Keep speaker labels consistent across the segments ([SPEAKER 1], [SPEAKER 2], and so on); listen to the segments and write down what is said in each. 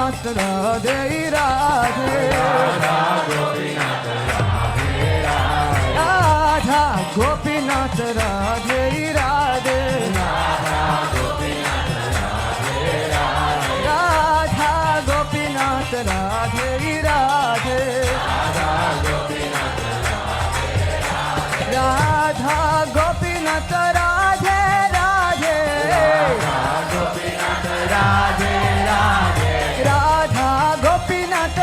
[SPEAKER 1] Gopinath Radhe Radhe Radha Gopinath Radhe Radhe Radha Gopinath Radhe Radhe Radha Gopinath Radhe Radhe Radhe Radhe Radha Gopinath Radhe Radhe Radha Gopinath Radhe Radhe Radha Gopinath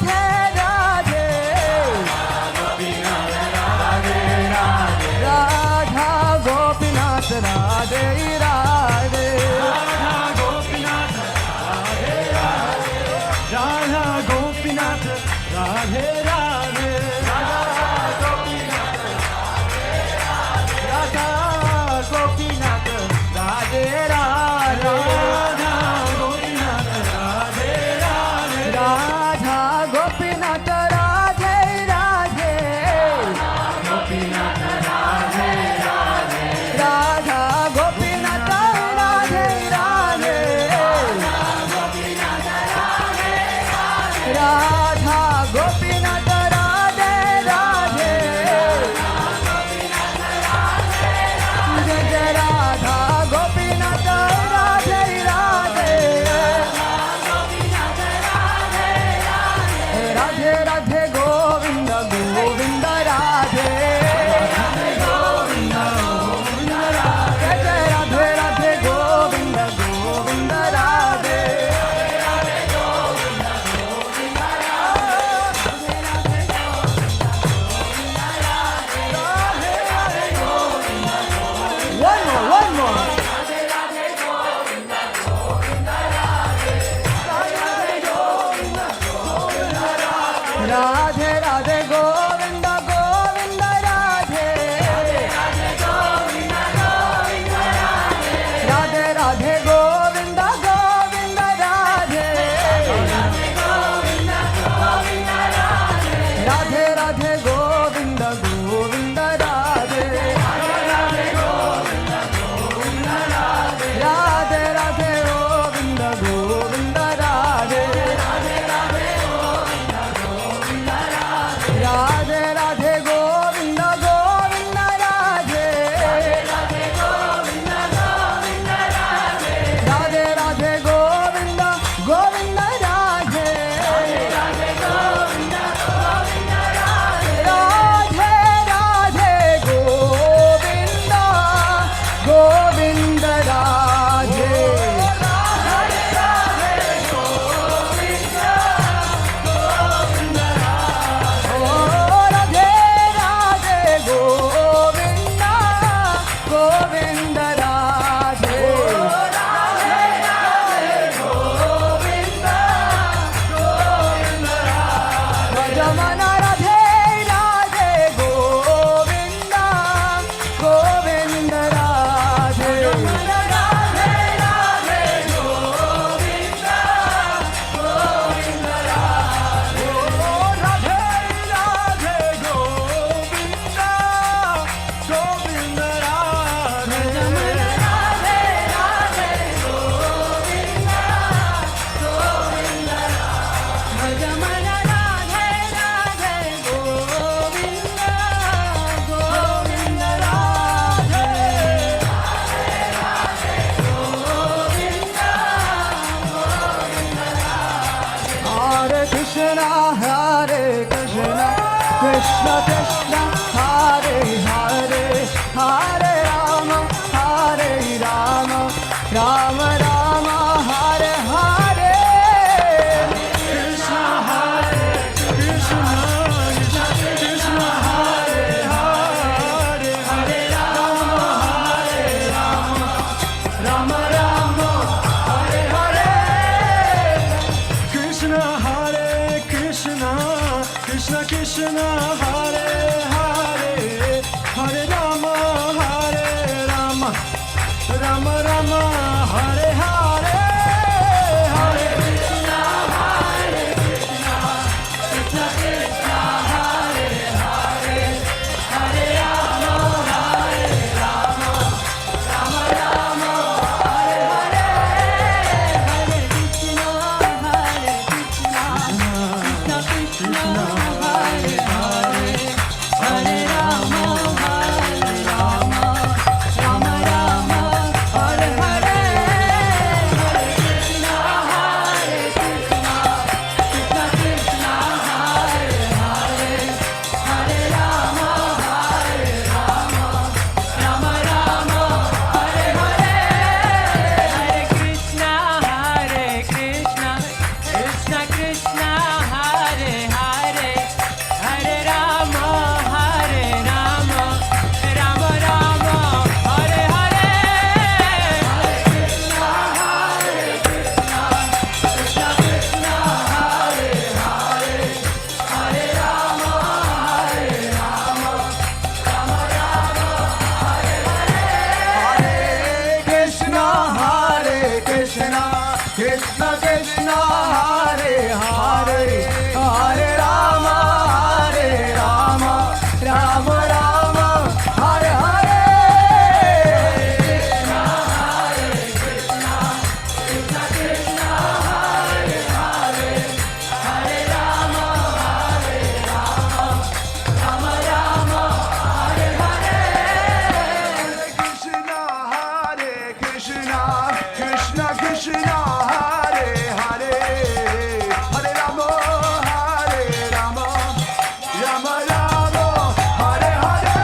[SPEAKER 1] Radhe Radhe Radha Gopinath Radhe Radhe Radha Gopinath Radhe Radhe Radha Gopinath Radhe Radhe Radha Gopinath Radhe Radhe Jai Radha Gopinath Radhe Radhe Radhe Radhe Govinda Govinda Radhe Jai Radhe Radhe Govinda Govinda Radhe One more. Radhe Radhe Govinda Govinda Radhe Radhe Radhe Govinda Govinda Radhe Radhe Radhe Govinda Govinda Radhe Radhe Radhe Govinda Govinda Radhe Radhe Radhe Govinda Govinda Radhe Radhe Radhe Govinda Govinda Radhe Radhe Radhe Govinda Govinda Radhe Oh Radhe Radhe Govinda Govinda Radhe Rajamana Radhe Radhe Govinda Govinda Radhe Hare Krishna, Hare Krishna, Krishna Krishna, Hare Hare, Hare Rama, Hare Rama, Rama Rama, Hare Hare. Krishna Hare Krishna, Krishna Krishna, Hare Hare, Hare Rama, Hare Rama, Rama Rama, Hare Hare. Krishna Hare Krishna. Krishna, Hare Hare, Hare Rama, Rama Rama, Hare Hare. Krishna, Hare Krishna, Krishna Krishna, Hare Hare, Hare Rama, Rama Rama, Hare Hare.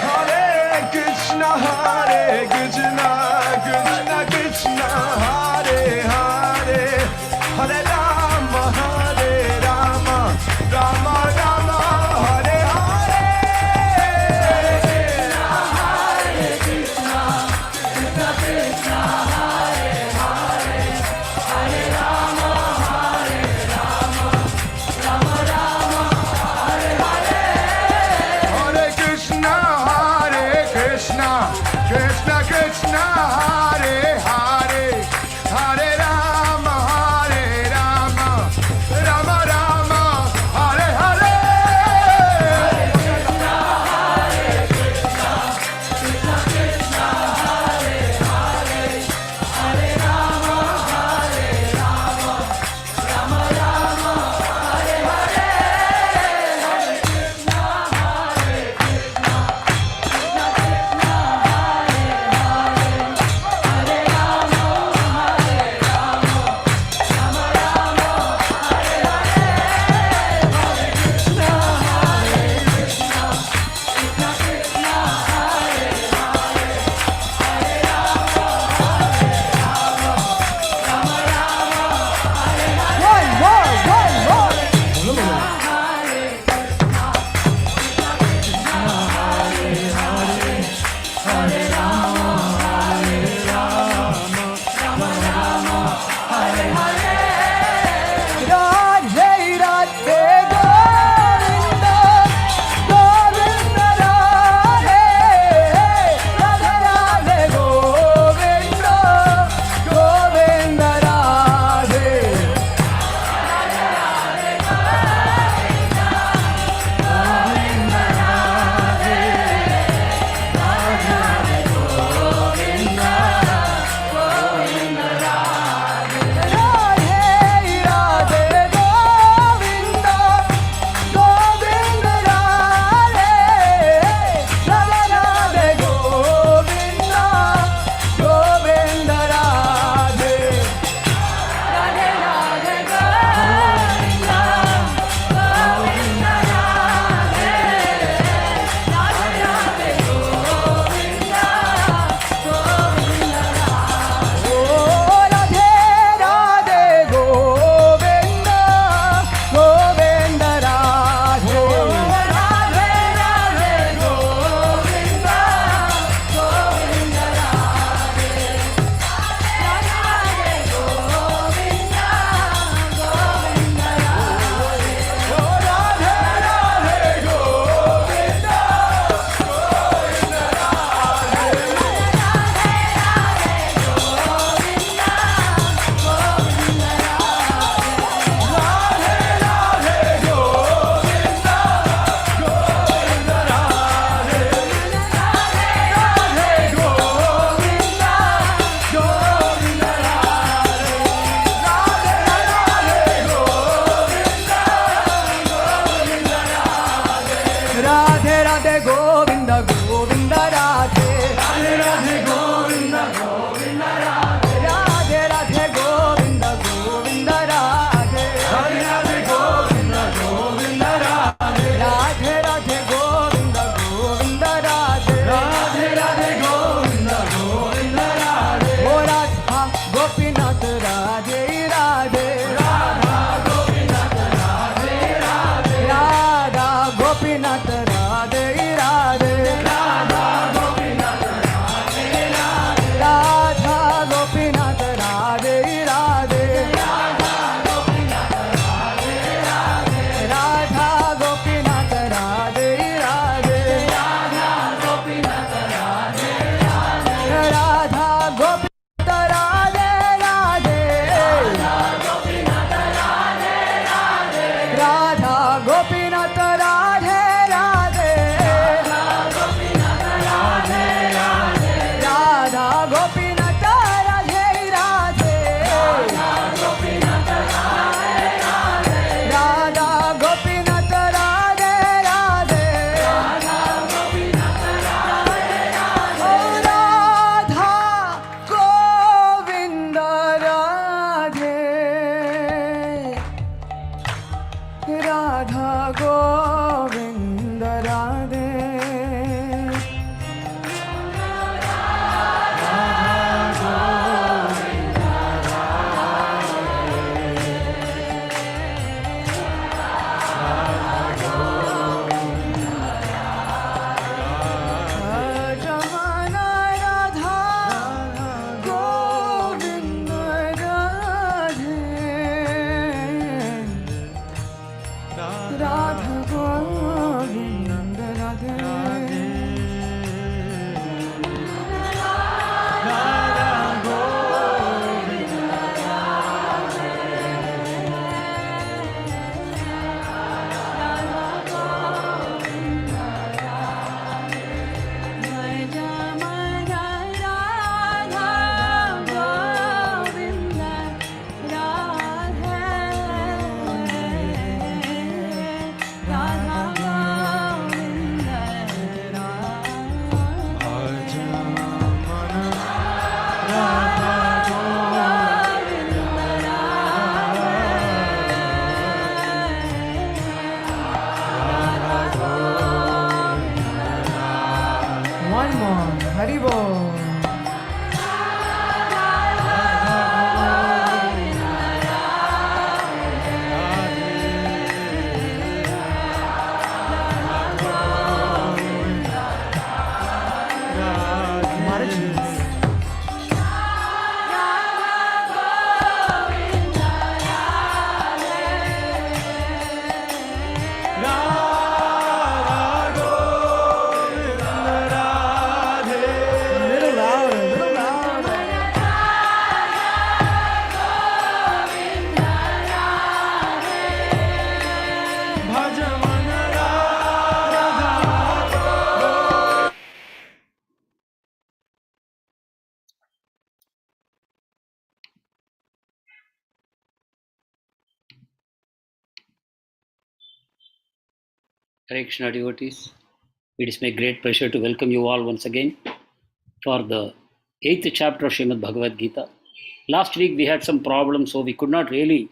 [SPEAKER 1] Hare Krishna, Hare Krishna, Krishna Krishna, Hare Hare, Hare Rama, Rama Rama, Hare Hare. Hare Krishna, Krishna Krishna,
[SPEAKER 2] Hare Krishna devotees. It is my great pleasure to welcome you all once again for the 8th chapter of Srimad Bhagavad Gita. Last week we had some problems, so we could not really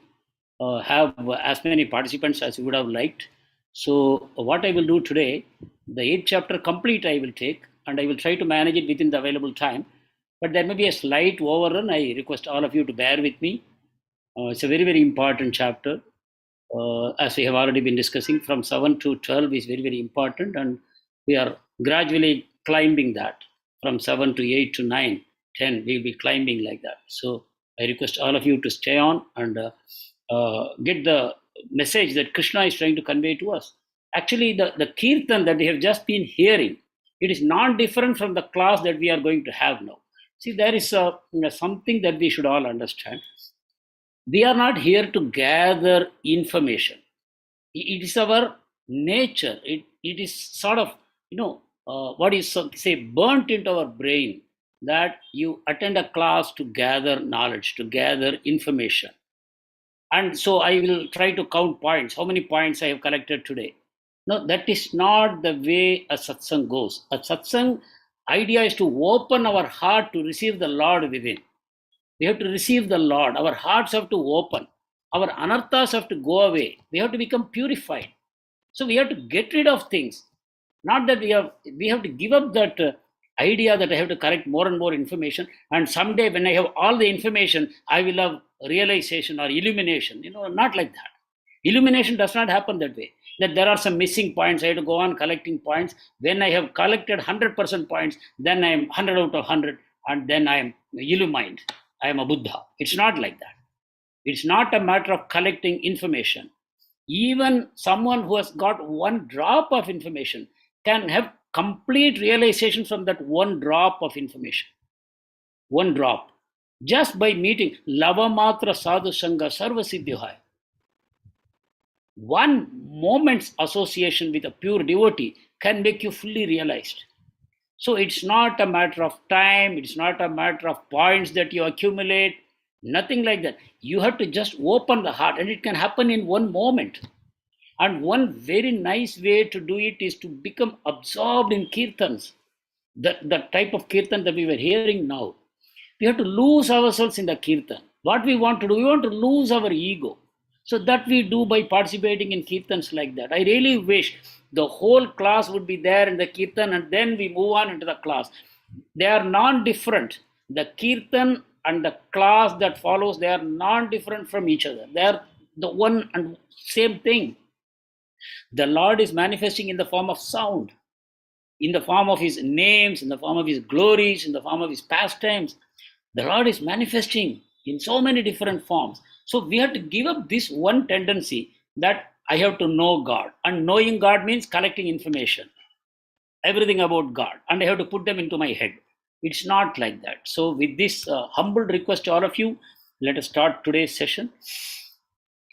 [SPEAKER 2] have as many participants as we would have liked. So, what I will do today, the 8th chapter complete I will take, and I will try to manage it within the available time. But there may be a slight overrun. I request all of you to bear with me. It's a very, very important chapter. As we have already been discussing, from 7 to 12 is very, very important, and we are gradually climbing that. From 7 to 8 to 9, 10, we will be climbing like that. So I request all of you to stay on and get the message that Krishna is trying to convey to us. Actually, the kirtan that we have just been hearing, it is not different from the class that we are going to have now. See, there is something that we should all understand. We are not here to gather information. It is our nature. It is sort of, what is say burnt into our brain that you attend a class to gather knowledge, to gather information. And so I will try to count points, how many points I have collected today. No, that is not the way a satsang goes. A satsang idea is to open our heart to receive the Lord within. We have to receive the Lord. Our hearts have to open. Our anarthas have to go away. We have to become purified. So we have to get rid of things. Not that we have to give up that idea that I have to collect more and more information. And someday when I have all the information, I will have realization or illumination. Not like that. Illumination does not happen that way. That there are some missing points. I have to go on collecting points. When I have collected 100% points, then I am 100 out of 100, and then I am illumined. I am a Buddha. It's not like that. It's not a matter of collecting information. Even someone who has got one drop of information can have complete realization from that one drop of information. One drop. Just by meeting Lava Matra Sadhu Sangha Sarva Siddhihaya. One moment's association with a pure devotee can make you fully realized. So it's not a matter of time, it's not a matter of points that you accumulate, nothing like that. You have to just open the heart, and it can happen in one moment. And one very nice way to do it is to become absorbed in kirtans. The type of kirtan that we were hearing now. We have to lose ourselves in the kirtan. What we want to do, we want to lose our ego. So that we do by participating in kirtans like that. I really wish the whole class would be there in the kirtan, and then we move on into the class. They are non-different. The kirtan and the class that follows, they are non-different from each other. They are the one and same thing. The Lord is manifesting in the form of sound, in the form of his names, in the form of his glories, in the form of his pastimes. The Lord is manifesting in so many different forms. So we have to give up this one tendency that I have to know God. And knowing God means collecting information, everything about God, and I have to put them into my head. It's not like that. So with this humble request to all of you, let us start today's session.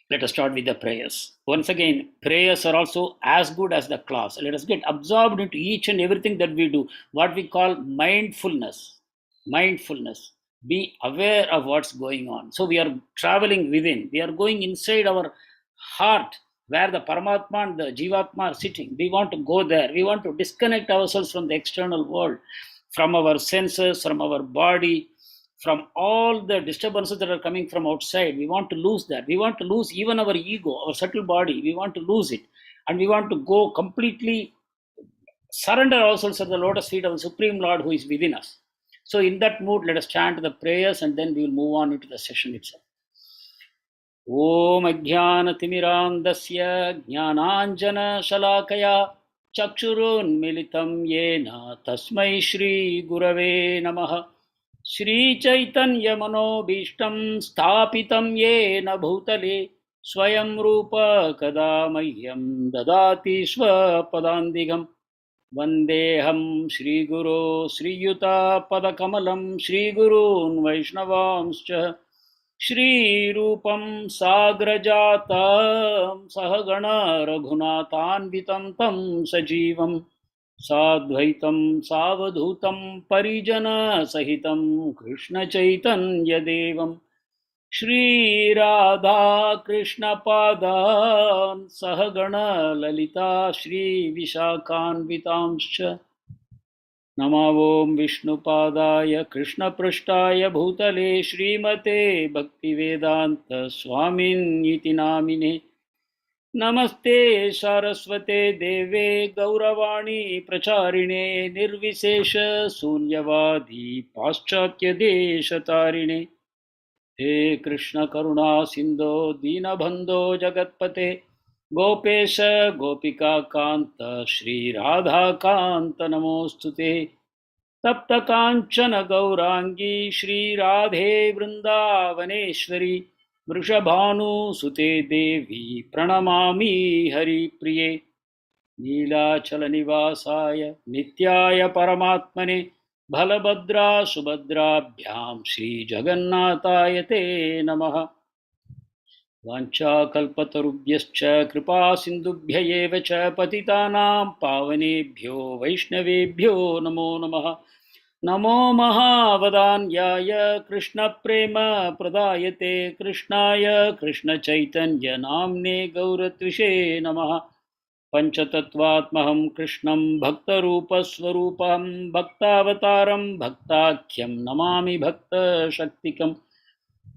[SPEAKER 2] Let us start with the prayers. Once again, prayers are also as good as the class. Let us get absorbed into each and everything that we do, what we call mindfulness. Mindfulness. Be aware of what's going on. So we are traveling within. We are going inside our heart, where the Paramatma and the Jivatma are sitting. We want to go there. We want to disconnect ourselves from the external world, from our senses, from our body, from all the disturbances that are coming from outside. We want to lose that. We want to lose even our ego, our subtle body. We want to lose it. And we want to go completely surrender ourselves at the lotus feet of the Supreme Lord who is within us. So in that mood, let us chant the prayers, and then we will move on into the session itself. Om Ajnanatimiraandasya Jnananjana Shalakaya Chakshurun Militam Yena Tasmai Shri Gurave Namaha. Shri Chaitanya Manobishtam Sthapitam Yena Bhutale Swayam Rupa Kadamahyam Dadati Swapadandigam. Vandeham Shri Guru Sri Yuta Padakamalam Shri Gurun Vaishnavamscha Shri Rupam Sagrajatam Sahagana Raghunathanvitam Tam Sajivam Sadvaitam Savadhutam Parijana Sahitam Krishna Chaitanya Devam Shri Radha Krishna Padan Sahagana Lalita Shri Vishakhanvitamscha Namavo Vishnupadaya Krishna Prashtaya Bhutale Srimate Bhaktivedanta Swamin Iti Namine Namaste Saraswate Deve Gauravani Pracharine Nirvishesha Sunyavadi Paschatya Deshatarine He Krishna Karuna Sindho Dinabandho Jagatpate Gopesha Gopika Kanta Shri Radha Kanta Namostute Tapta Kanchana Gaurangi Shri Radhe Vrindavaneshwari Vrishabhanu Sute Devi Pranamami Hari Priye Neelachala Nivasaya Nityaya Paramatmane Bhalabhadra Subhadrabhyam Shri Jagannataya Te Namaha Vanchakalpatarubhyascha Kripa Sindubhya eva cha Patitanam Pavanebhyo Vaishnavebhyo Namo Namaha Namo Mahavadanyaya Krishna Prema Pradayate Krishnaya Krishna Chaitanya Namne Gauratvishe Namaha Panchatattvatmaham Krishnam Bhaktarupasvarupam Bhaktavataram Bhaktakyam Namami Bhakta Shaktikam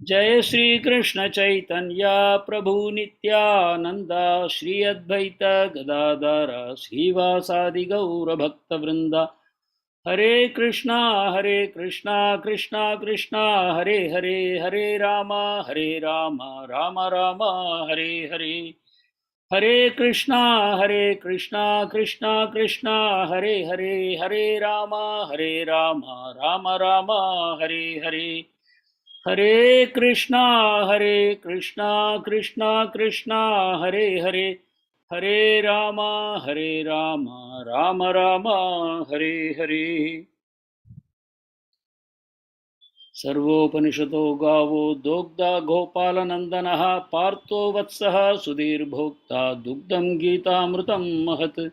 [SPEAKER 2] Jai Shri Krishna Chaitanya Prabhu Nityananda Shri Advaita Gadadara Srivasadi Gaura Bhakta Vrinda Hare Krishna Krishna Krishna Hare Hare Hare Rama Rama Rama Hare Hare Hare Krishna Krishna Krishna Hare Hare Hare Rama Rama Rama Hare Hare Hare Krishna Krishna Krishna Hare Hare Hare Rama Rama Rama Hare Hare Sarvopanishado Gavo Dogda Gopalanandanaha Partho Vatsaha Sudhir Bhokta Dugdam Gita Amrutam Mahat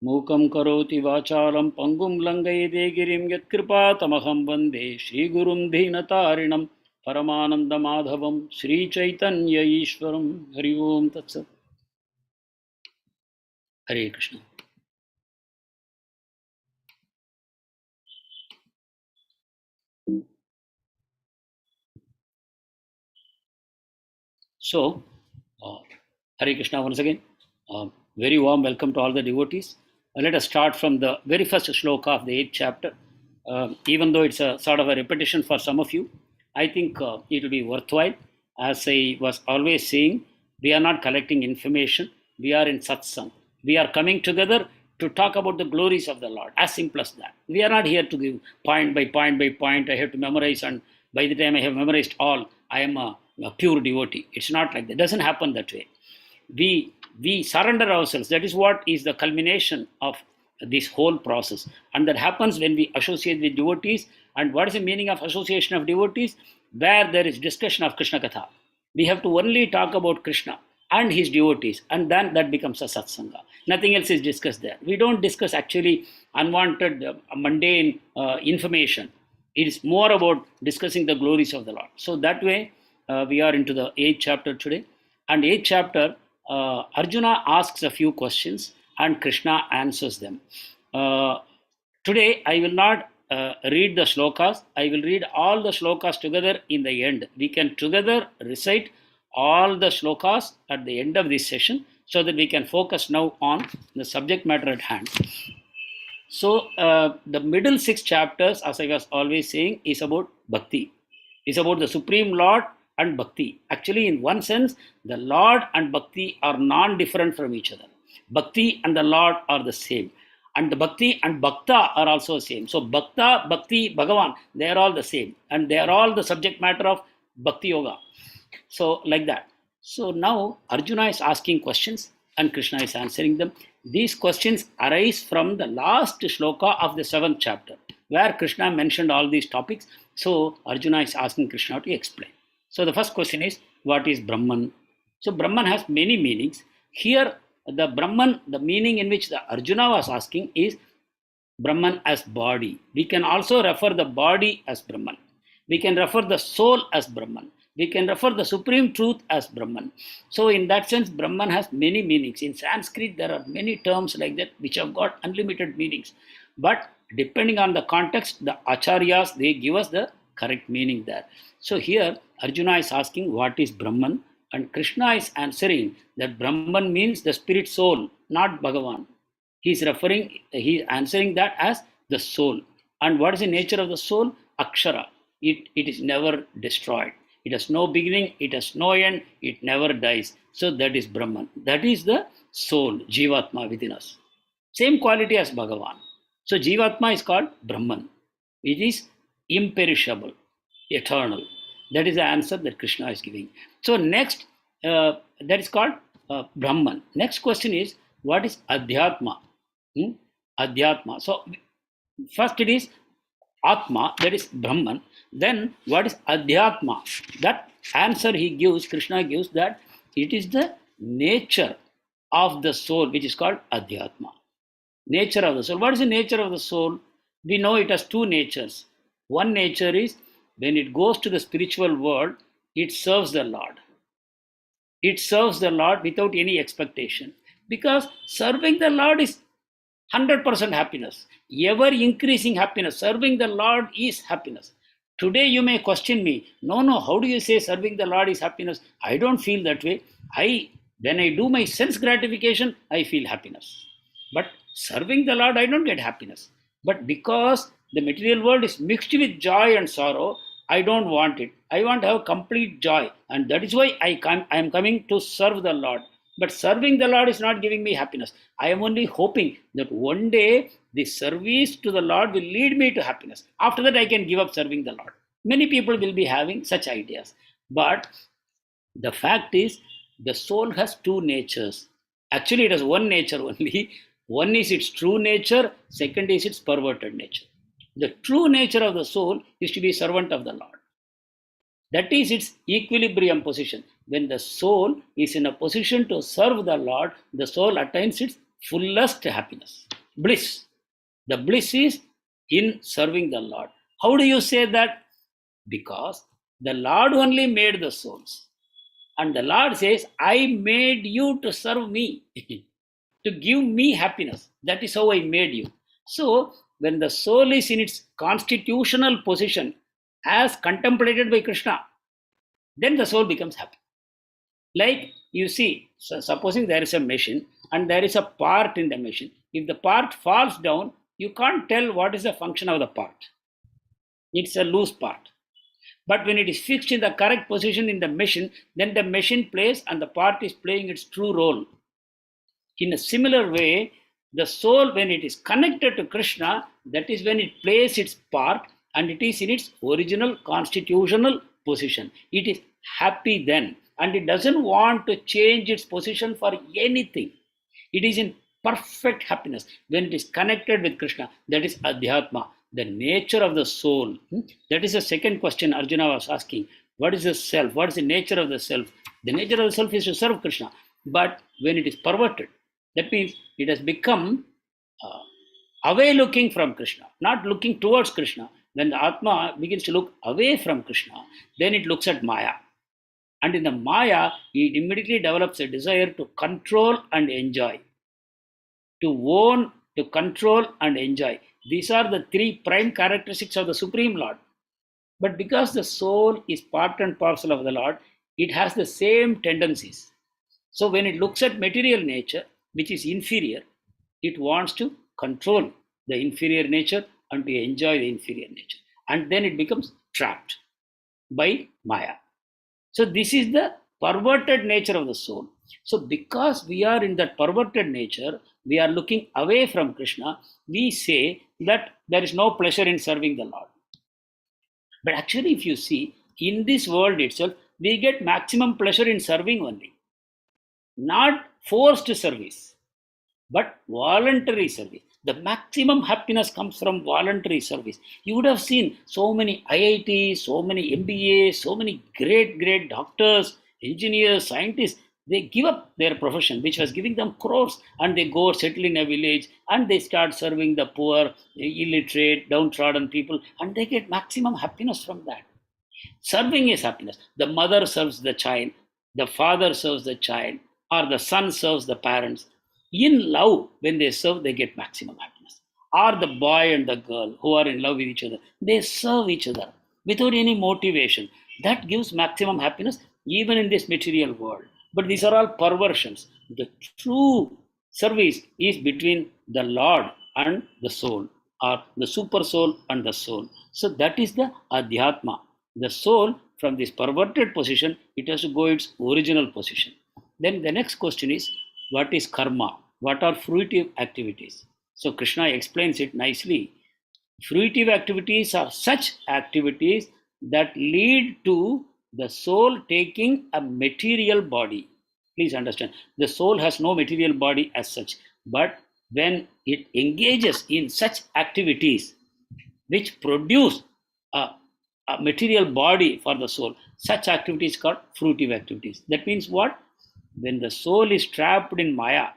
[SPEAKER 2] Mukam Karoti Vachalam Pangum Langayade Girim Yatkripa Tamaham Vande Shri Gurum Dhinatarinam Paramananda Madhavam Shri Chaitanya Ishwaram Hari Om Tatsat Hare Krishna. So, Hare Krishna once again. Very warm welcome to all the devotees. Let us start from the very first shloka of the 8th chapter. Even though it's a sort of a repetition for some of you, I think it will be worthwhile. As I was always saying, we are not collecting information. We are in satsang. We are coming together to talk about the glories of the Lord. As simple as that. We are not here to give point by point by point. I have to memorize, and by the time I have memorized all, I am a pure devotee. It's not like that. It doesn't happen that way. We surrender ourselves. That is what is the culmination of this whole process, and that happens when we associate with devotees. And what is the meaning of association of devotees? Where there is discussion of Krishna Katha, we have to only talk about Krishna and his devotees, and then that becomes a satsanga. Nothing else is discussed there. We don't discuss actually unwanted mundane information. It is more about discussing the glories of the Lord. So that way we are into the 8th chapter today. And 8th chapter, Arjuna asks a few questions and Krishna answers them. Today I will not read the shlokas. I will read all the shlokas together in the end. We can together recite all the shlokas at the end of this session so that we can focus now on the subject matter at hand. So the middle 6 chapters, as I was always saying, is about bhakti. It's about the Supreme Lord and bhakti. Actually, in one sense, the Lord and bhakti are non-different from each other. Bhakti and the Lord are the same. And the bhakti and bhakta are also the same. So bhakta, bhakti, Bhagavan, they are all the same. And they are all the subject matter of bhakti yoga. So like that. So now Arjuna is asking questions and Krishna is answering them. These questions arise from the last shloka of the 7th chapter, where Krishna mentioned all these topics. So Arjuna is asking Krishna to explain. So the first question is, what is Brahman? So Brahman has many meanings. Here, the Brahman, the meaning in which the Arjuna was asking is Brahman as body. We can also refer the body as Brahman. We can refer the soul as Brahman. we can refer the supreme truth as Brahman. So in that sense, Brahman has many meanings. In Sanskrit, there are many terms like that which have got unlimited meanings. But depending on the context, the acharyas, they give us the correct meaning there. So here, Arjuna is asking what is Brahman, and Krishna is answering that Brahman means the spirit soul, not Bhagavan. He's answering that as the soul. And what is the nature of the soul? Akshara. It is never destroyed. It has no beginning, it has no end, it never dies. So that is Brahman. That is the soul, Jivatma within us. Same quality as Bhagavan. So Jivatma is called Brahman. It is imperishable, eternal. That is the answer that Krishna is giving. So next, that is called Brahman. Next question is, what is Adhyatma? Adhyatma. So first it is Atma, that is Brahman. Then what is Adhyatma? That answer he gives, Krishna gives, that it is the nature of the soul, which is called Adhyatma. Nature of the soul. What is the nature of the soul? We know it has two natures. One nature is when it goes to the spiritual world, it serves the Lord. It serves the Lord without any expectation. Because serving the Lord is 100% happiness, ever increasing happiness. Serving the Lord is happiness. Today you may question me, no, how do you say serving the Lord is happiness? I don't feel that way. When I do my sense gratification, I feel happiness. But serving the Lord, I don't get happiness. But because the material world is mixed with joy and sorrow, I don't want it. I want to have complete joy. And that is why I am coming to serve the Lord. But serving the Lord is not giving me happiness. I am only hoping that one day the service to the Lord will lead me to happiness. After that, I can give up serving the Lord. Many people will be having such ideas. But the fact is, the soul has two natures. Actually, it has one nature only. One is its true nature, second is its perverted nature. The true nature of the soul is to be servant of the Lord. That is its equilibrium position. When the soul is in a position to serve the Lord, the soul attains its fullest happiness, bliss. The bliss is in serving the Lord. How do you say that? Because the Lord only made the souls. And the Lord says, I made you to serve me, to give me happiness. That is how I made you. So, when the soul is in its constitutional position, as contemplated by Krishna, then the soul becomes happy. Like you see, supposing there is a machine and there is a part in the machine. If the part falls down, you can't tell what is the function of the part. It's a loose part. But when it is fixed in the correct position in the machine, then the machine plays and the part is playing its true role. In a similar way, the soul, when it is connected to Krishna, that is when it plays its part and it is in its original constitutional position. It is happy then, and it doesn't want to change its position for anything. It is in perfect happiness when it is connected with Krishna. That is Adhyatma, the nature of the soul. That is the second question Arjuna was asking. What is the self? What is the nature of the self? The nature of the self is to serve Krishna. But when it is perverted, that means it has become away looking from Krishna, not looking towards Krishna. When the Atma begins to look away from Krishna, then it looks at Maya. And in the Maya, it immediately develops a desire to control and enjoy. To own, to control and enjoy. These are the three prime characteristics of the Supreme Lord. But because the soul is part and parcel of the Lord, it has the same tendencies. So when it looks at material nature, which is inferior, it wants to control the inferior nature and to enjoy the inferior nature. And then it becomes trapped by Maya. So this is the perverted nature of the soul. So because we are in that perverted nature, we are looking away from Krishna, we say that there is no pleasure in serving the Lord. But actually, if you see, in this world itself, we get maximum pleasure in serving only. Not forced service, but voluntary service. The maximum happiness comes from voluntary service. You would have seen so many IITs, so many MBAs, so many great doctors, engineers, scientists. They give up their profession, which was giving them crores, and they go settle in a village and they start serving the poor, illiterate, downtrodden people, and they get maximum happiness from that. Serving is happiness. The mother serves the child, the father serves the child, or the son serves the parents. In love, when they serve, they get maximum happiness. Or the boy and the girl who are in love with each other, they serve each other without any motivation. That gives maximum happiness even in this material world. But these are all perversions. The true service is between the Lord and the soul, or the super soul and the soul. So that is the Adhyatma. The soul, from this perverted position, it has to go its original position. Then the next question is, what is karma? What are fruitive activities? So Krishna explains it nicely. Fruitive activities are such activities that lead to the soul taking a material body. Please understand, the soul has no material body as such, but when it engages in such activities which produce a material body for the soul, such activities called fruitive activities. That means what? When the soul is trapped in Maya,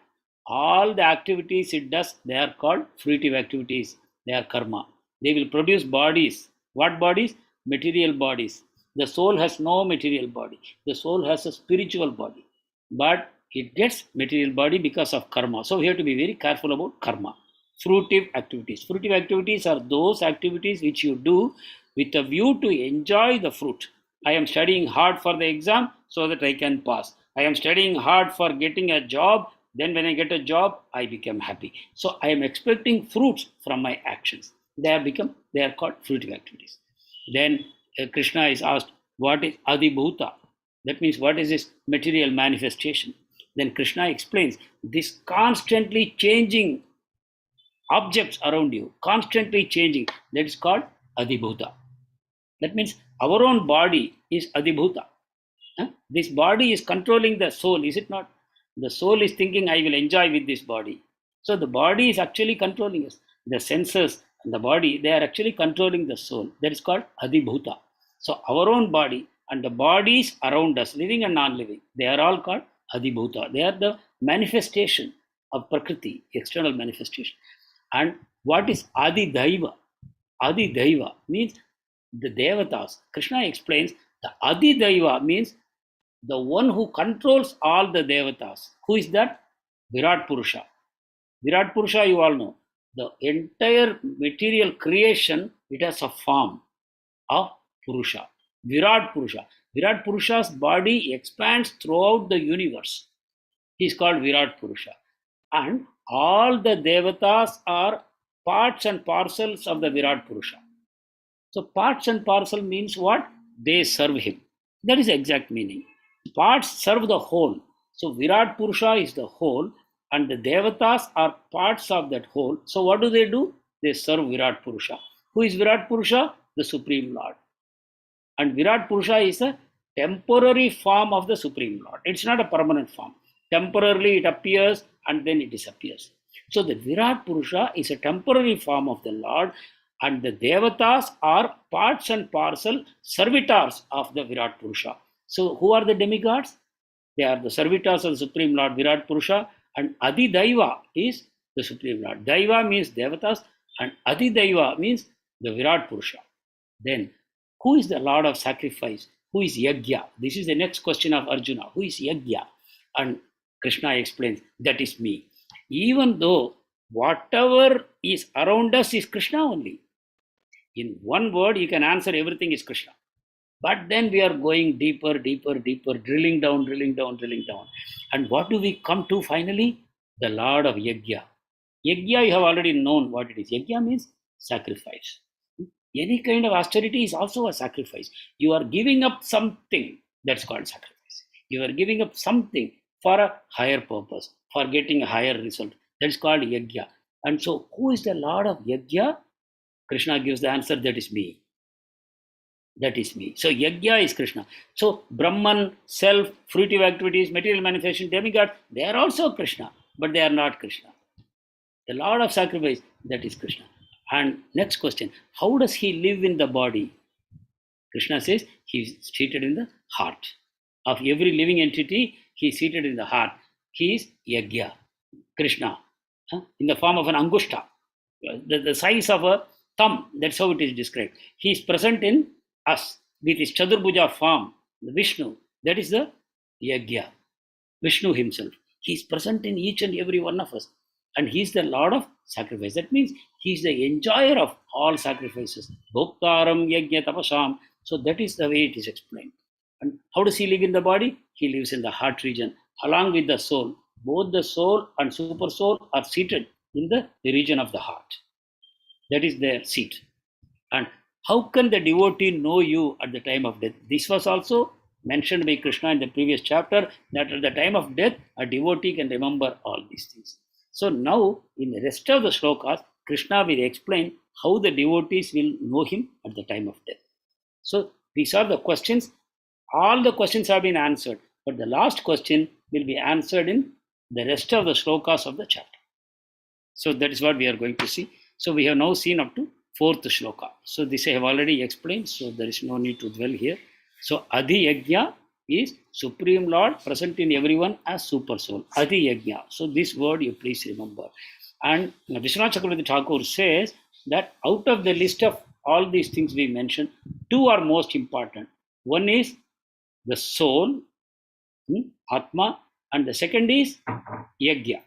[SPEAKER 2] all the activities it does, they are called fruitive activities. They are karma. They will produce bodies. What bodies? Material bodies. The soul has no material body. The soul has a spiritual body. But it gets material body because of karma. So we have to be very careful about karma. Fruitive activities. Fruitive activities are those activities which you do with a view to enjoy the fruit. I am studying hard for the exam so that I can pass. I am studying hard for getting a job. Then when I get a job, I become happy. So I am expecting fruits from my actions. They are called fruitive activities. Then Krishna is asked, what is Adibhuta? That means, what is this material manifestation? Then Krishna explains, this constantly changing objects around you, constantly changing, that is called Adibhuta. That means our own body is Adibhuta. This body is controlling the soul, is it not? The soul is thinking, I will enjoy with this body. So the body is actually controlling us. The senses and the body, they are actually controlling the soul. That is called Adibhuta. So our own body and the bodies around us, living and non-living, they are all called Adibhuta. They are the manifestation of Prakriti, external manifestation. And what is Adi Daiva? Adi Daiva means the Devatas. Krishna explains the Adi Daiva means the one who controls all the Devatas. Who is that? Virat Purusha. Virat Purusha, you all know. The entire material creation, it has a form of Purusha. Virat Purusha. Virat Purusha's body expands throughout the universe. He is called Virat Purusha. And all the Devatas are parts and parcels of the Virat Purusha. So parts and parcel means what? They serve him. That is the exact meaning. Parts serve the whole. So Virat Purusha is the whole, and the Devatas are parts of that whole. So what do? They serve Virat Purusha. Who is Virat Purusha? The Supreme Lord. And Virat Purusha is a temporary form of the Supreme Lord. It's not a permanent form. Temporarily it appears and then it disappears. So the Virat Purusha is a temporary form of the Lord, and the Devatas are parts and parcel servitors of the Virat Purusha. So who are the demigods? They are the servitors of the Supreme Lord Virat Purusha, and Adi Daiva is the Supreme Lord. Daiva means Devatas and Adi Daiva means the Virat Purusha. Then who is the Lord of sacrifice? Who is Yajna? This is the next question of Arjuna. Who is Yajna? And Krishna explains, that is me. Even though whatever is around us is Krishna only. In one word, you can answer everything is Krishna. But then we are going deeper, deeper, deeper, drilling down, drilling down, drilling down. And what do we come to finally? The Lord of Yajna. Yajna, you have already known what it is. Yajna means sacrifice. Any kind of austerity is also a sacrifice. You are giving up something, that's called sacrifice. You are giving up something for a higher purpose, for getting a higher result. That's called Yajna. And so, who is the Lord of Yajna? Krishna gives the answer, that is me. That is me. So Yajna is Krishna. So Brahman, self, fruitive activities, material manifestation, demigod, they are also Krishna, but they are not Krishna. The Lord of sacrifice, that is Krishna. And next question, how does he live in the body? Krishna says he is seated in the heart. Of every living entity, he is seated in the heart. He is Yajna, Krishna, in the form of an angushta, the size of a thumb. That's how it is described. He is present in us. with his Chadurbuja form, the Vishnu, that is the Yagya, Vishnu himself. He is present in each and every one of us. And he is the Lord of sacrifice. That means he is the enjoyer of all sacrifices. Bhoktaram Yagya Tapasam. So that is the way it is explained. And how does he live in the body? He lives in the heart region along with the soul. Both the soul and super soul are seated in the region of the heart. That is their seat. And how can the devotee know you at the time of death? This was also mentioned by Krishna in the previous chapter, that at the time of death, a devotee can remember all these things. So now, in the rest of the shlokas, Krishna will explain how the devotees will know him at the time of death. So these are the questions. All the questions have been answered, but the last question will be answered in the rest of the shlokas of the chapter. So that is what we are going to see. So we have now seen up to 4th shloka. So this I have already explained, so there is no need to dwell here. So Adi Yajna is Supreme Lord present in everyone as Super Soul. Adi Yajna. So this word you please remember. And Vishwanath Chakravarti Thakur says that out of the list of all these things we mentioned, 2 are most important. One is the soul, Atma, and the second is Yajna.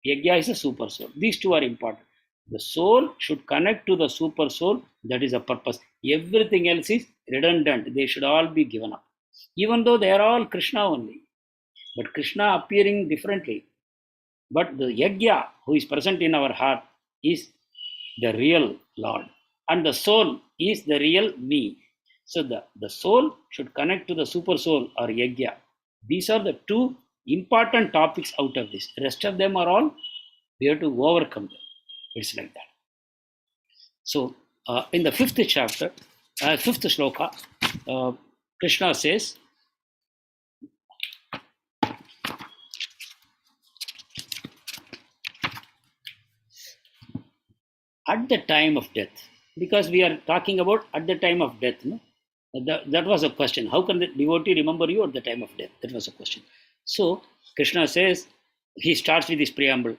[SPEAKER 2] Yajna is a super soul. These 2 are important. The soul should connect to the super soul. That is the purpose. Everything else is redundant. They should all be given up. Even though they are all Krishna only. But Krishna appearing differently. But the Yajna who is present in our heart is the real Lord. And the soul is the real me. So the soul should connect to the super soul or Yajna. These are the 2 important topics out of this. The rest of them are all, we have to overcome them. It's like that. So in the 5th chapter, 5th shloka, Krishna says, at the time of death, because we are talking about at the time of death, no? That was a question. How can the devotee remember you at the time of death? That was a question. So Krishna says, he starts with this preamble.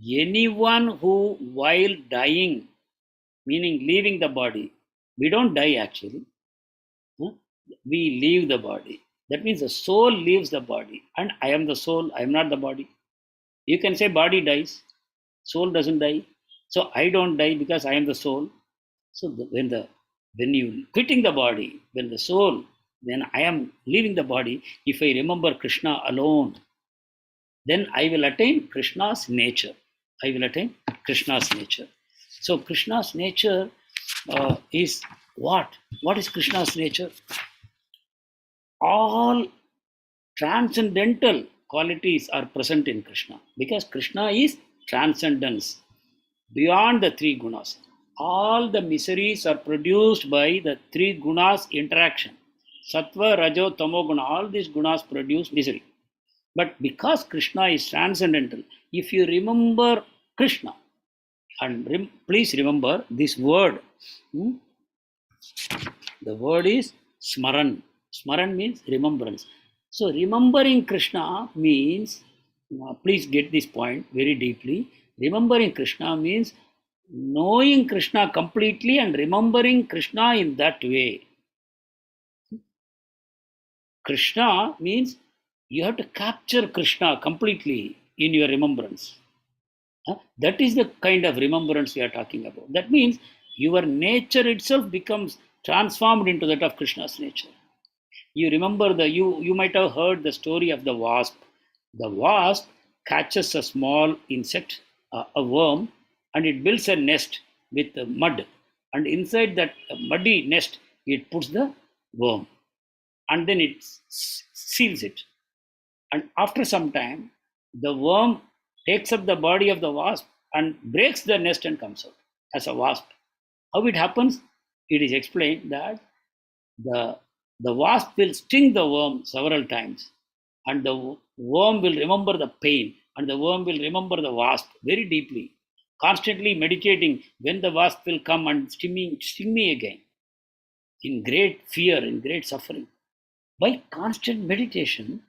[SPEAKER 2] Anyone who while dying, meaning leaving the body, we don't die actually. We leave the body. That means the soul leaves the body. And I am the soul, I am not the body. You can say body dies, soul doesn't die. So I don't die because I am the soul. So when you quitting the body, when the soul, when I am leaving the body, if I remember Krishna alone, then I will attain Krishna's nature. I will attain Krishna's nature. So Krishna's nature is what? What is Krishna's nature? All transcendental qualities are present in Krishna because Krishna is transcendence beyond the 3 gunas. All the miseries are produced by the 3 gunas interaction. Sattva, Rajo, Tamo guna, all these gunas produce misery. But because Krishna is transcendental, if you remember Krishna, and please remember this word, the word is Smaran. Smaran means remembrance. So remembering Krishna means, please get this point very deeply. Remembering Krishna means knowing Krishna completely and remembering Krishna in that way. Krishna means you have to capture Krishna completely in your remembrance. That is the kind of remembrance we are talking about. That means your nature itself becomes transformed into that of Krishna's nature. You remember you might have heard the story of the wasp. The wasp catches a small insect, a worm, and it builds a nest with mud. And inside that muddy nest, it puts the worm. And then it seals it. And after some time, the worm takes up the body of the wasp and breaks the nest and comes out as a wasp. How it happens? It is explained that the wasp will sting the worm several times, and the worm will remember the pain, and the worm will remember the wasp very deeply, constantly meditating when the wasp will come and sting me again, in great fear, in great suffering. By constant meditation,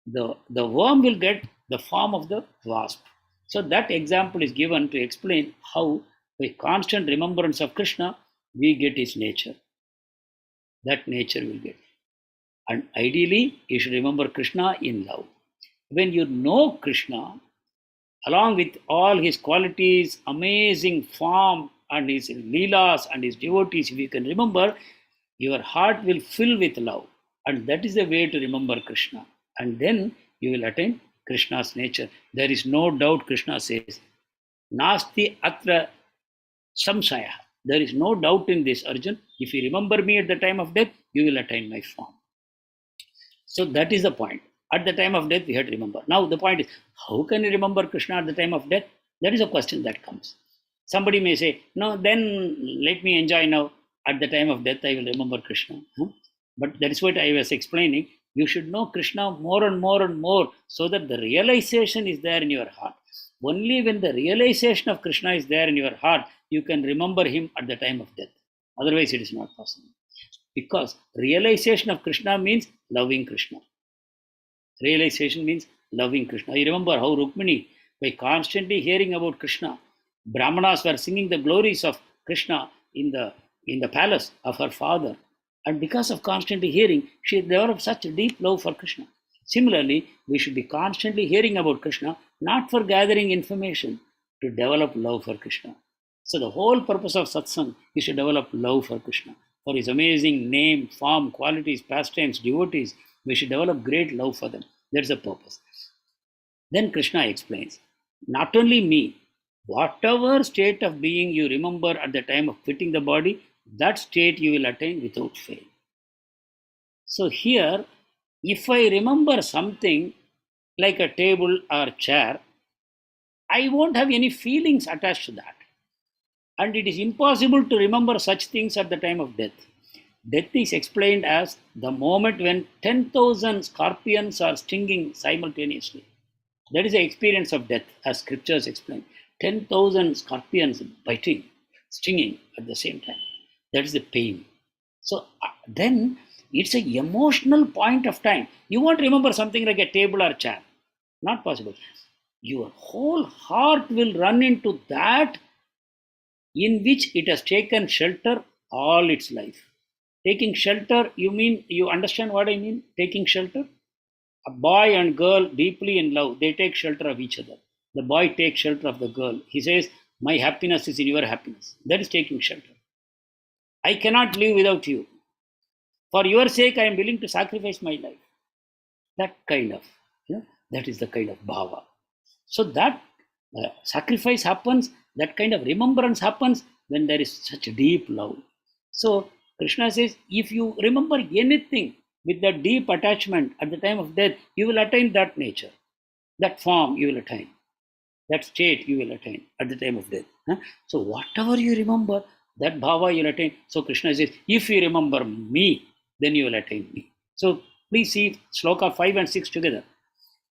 [SPEAKER 2] the worm will get the form of the wasp. So that example is given to explain how by constant remembrance of Krishna, we get his nature. That nature will get. And ideally, you should remember Krishna in love. When you know Krishna, along with all his qualities, amazing form, and his leelas and his devotees, if you can remember, your heart will fill with love. And that is the way to remember Krishna. And then you will attain Krishna's nature. There is no doubt Krishna says, Nasti atra samsaya. There is no doubt in this, Arjun. If you remember me at the time of death, you will attain my form. So that is the point. At the time of death, we have to remember. Now, the point is, how can you remember Krishna at the time of death? That is a question that comes. Somebody may say, no, then let me enjoy now. At the time of death, I will remember Krishna. But that is what I was explaining. You should know Krishna more and more and more so that the realization is there in your heart. Only when the realization of Krishna is there in your heart, you can remember him at the time of death. Otherwise, it is not possible. Because realization of Krishna means loving Krishna. Realization means loving Krishna. You remember how Rukmini, by constantly hearing about Krishna, Brahmanas were singing the glories of Krishna in the palace of her father. And because of constantly hearing, she developed such a deep love for Krishna. Similarly, we should be constantly hearing about Krishna, not for gathering information, to develop love for Krishna. So the whole purpose of satsang is to develop love for Krishna. For his amazing name, form, qualities, pastimes, devotees, we should develop great love for them. That's the purpose. Then Krishna explains, not only me, whatever state of being you remember at the time of quitting the body, that state you will attain without fail. So here, if I remember something like a table or chair, I won't have any feelings attached to that. And it is impossible to remember such things at the time of death. Death is explained as the moment when 10,000 scorpions are stinging simultaneously. That is the experience of death, as scriptures explain. 10,000 scorpions biting, stinging at the same time. That is the pain. So then it's an emotional point of time. You won't remember something like a table or chair. Not possible. Your whole heart will run into that in which it has taken shelter all its life. Taking shelter, you understand what I mean? Taking shelter? A boy and girl deeply in love, they take shelter of each other. The boy takes shelter of the girl. He says, my happiness is in your happiness. That is taking shelter. I cannot live without you. For your sake, I am willing to sacrifice my life. That kind of, that is the kind of bhava. So that sacrifice happens, that kind of remembrance happens when there is such deep love. So Krishna says, if you remember anything with that deep attachment at the time of death, you will attain that nature, that form you will attain, that state you will attain at the time of death. So whatever you remember, that bhava you will attain. So Krishna says, if you remember me, then you will attain me. So please see sloka 5 and 6 together.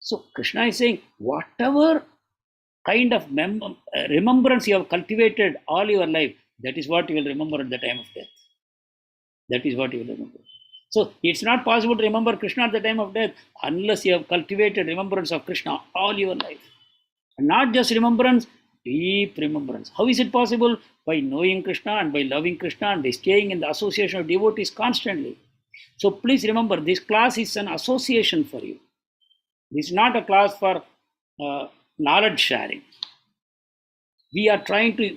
[SPEAKER 2] So Krishna is saying, whatever kind of remembrance you have cultivated all your life, that is what you will remember at the time of death. That is what you will remember. So it's not possible to remember Krishna at the time of death unless you have cultivated remembrance of Krishna all your life. And not just remembrance, deep remembrance. How is it possible? By knowing Krishna and by loving Krishna and by staying in the association of devotees constantly. So please remember, this class is an association for you. This is not a class for knowledge sharing. We are trying to